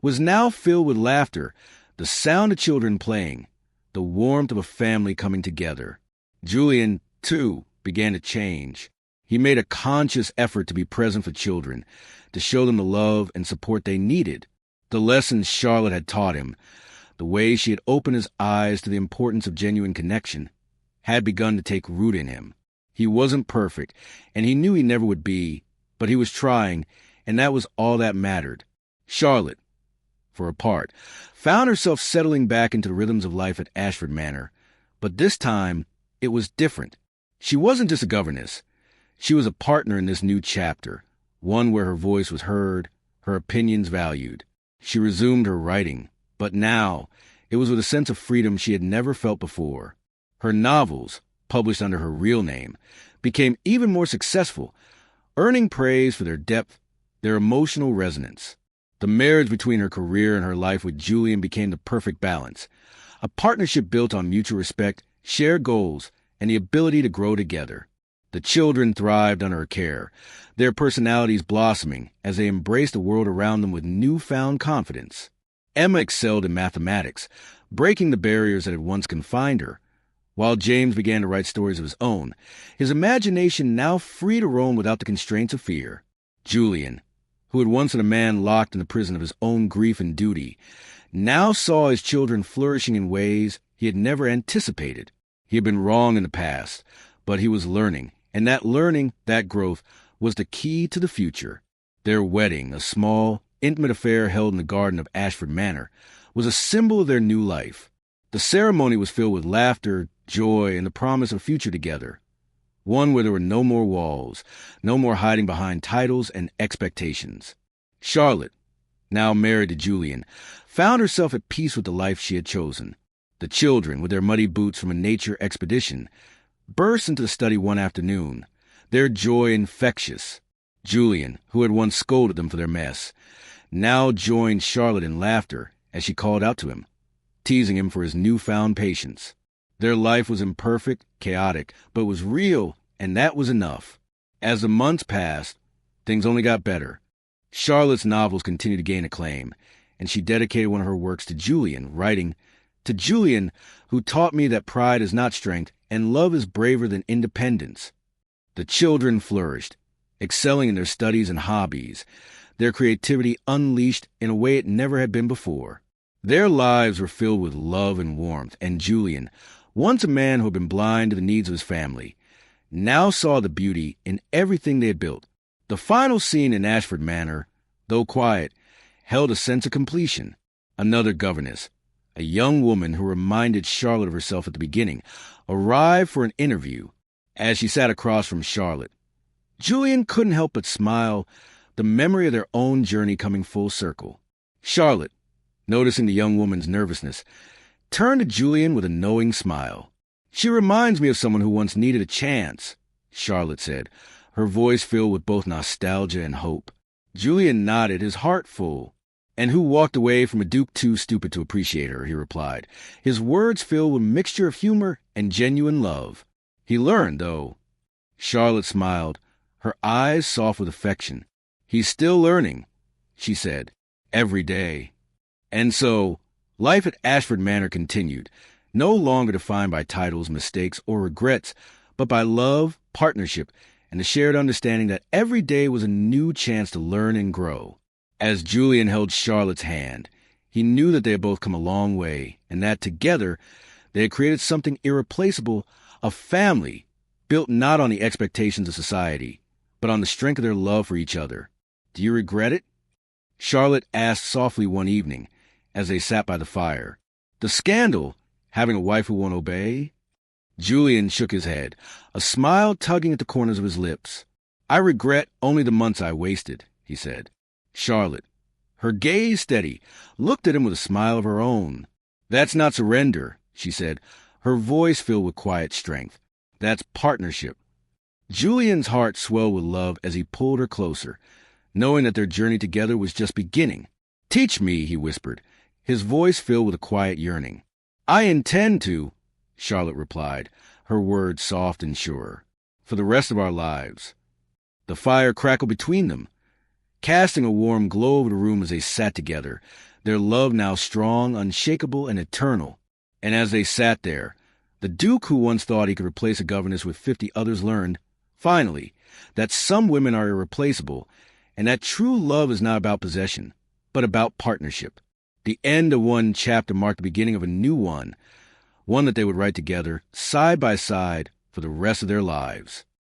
was now filled with laughter, the sound of children playing, the warmth of a family coming together. Julian, too, began to change. He made a conscious effort to be present for children, to show them the love and support they needed. The lessons Charlotte had taught him, the way she had opened his eyes to the importance of genuine connection, had begun to take root in him. He wasn't perfect, and he knew he never would be, but he was trying, and that was all that mattered. Charlotte, for her part, found herself settling back into the rhythms of life at Ashford Manor, but this time it was different. She wasn't just a governess. She was a partner in this new chapter, one where her voice was heard, her opinions valued. She resumed her writing, but now it was with a sense of freedom she had never felt before. Her novels, published under her real name, became even more successful, earning praise for their depth, their emotional resonance. The marriage between her career and her life with Julian became the perfect balance, a partnership built on mutual respect, shared goals, and the ability to grow together. The children thrived under her care, their personalities blossoming as they embraced the world around them with newfound confidence. Emma excelled in mathematics, breaking the barriers that had once confined her, while James began to write stories of his own, his imagination now free to roam without the constraints of fear. Julian, who had once been a man locked in the prison of his own grief and duty, now saw his children flourishing in ways he had never anticipated. He had been wrong in the past, but he was learning, and that learning, that growth, was the key to the future. Their wedding, a small, intimate affair held in the garden of Ashford Manor, was a symbol of their new life. The ceremony was filled with laughter, joy, and the promise of a future together. One where there were no more walls, no more hiding behind titles and expectations. Charlotte, now married to Julian, found herself at peace with the life she had chosen. The children, with their muddy boots from a nature expedition, burst into the study one afternoon, their joy infectious. Julian, who had once scolded them for their mess, now joined Charlotte in laughter as she called out to him, teasing him for his newfound patience. Their life was imperfect, chaotic, but was real, and that was enough. As the months passed, things only got better. Charlotte's novels continued to gain acclaim, and she dedicated one of her works to Julian, writing, "To Julian, who taught me that pride is not strength, and love is braver than independence." The children flourished, excelling in their studies and hobbies, their creativity unleashed in a way it never had been before. Their lives were filled with love and warmth, and Julian, once a man who had been blind to the needs of his family, now saw the beauty in everything they had built. The final scene in Ashford Manor, though quiet, held a sense of completion. Another governess, a young woman who reminded Charlotte of herself at the beginning, arrived for an interview. As she sat across from Charlotte, Julian couldn't help but smile, the memory of their own journey coming full circle. Charlotte, noticing the young woman's nervousness, turned to Julian with a knowing smile. "She reminds me of someone who once needed a chance," Charlotte said, her voice filled with both nostalgia and hope. Julian nodded, his heart full. "And who walked away from a duke too stupid to appreciate her," he replied, his words filled with a mixture of humor and genuine love. "He learned, though." Charlotte smiled, her eyes soft with affection. "He's still learning," she said, "every day." And so, life at Ashford Manor continued, no longer defined by titles, mistakes, or regrets, but by love, partnership, and the shared understanding that every day was a new chance to learn and grow. As Julian held Charlotte's hand, he knew that they had both come a long way, and that together they had created something irreplaceable, a family built not on the expectations of society, but on the strength of their love for each other. "Do you regret it?" Charlotte asked softly one evening, as they sat by the fire. "The scandal, having a wife who won't obey?" Julian shook his head, a smile tugging at the corners of his lips. "I regret only the months I wasted," he said. Charlotte, her gaze steady, looked at him with a smile of her own. "That's not surrender," she said, her voice filled with quiet strength. "That's partnership." Julian's heart swelled with love as he pulled her closer, knowing that their journey together was just beginning. "Teach me," he whispered, his voice filled with a quiet yearning. "I intend to," Charlotte replied, her words soft and sure, "for the rest of our lives." The fire crackled between them, casting a warm glow over the room as they sat together, their love now strong, unshakable, and eternal. And as they sat there, the Duke, who once thought he could replace a governess with 50 others, learned, finally, that some women are irreplaceable, and that true love is not about possession, but about partnership. The end of one chapter marked the beginning of a new one that they would write together, side by side, for the rest of their lives.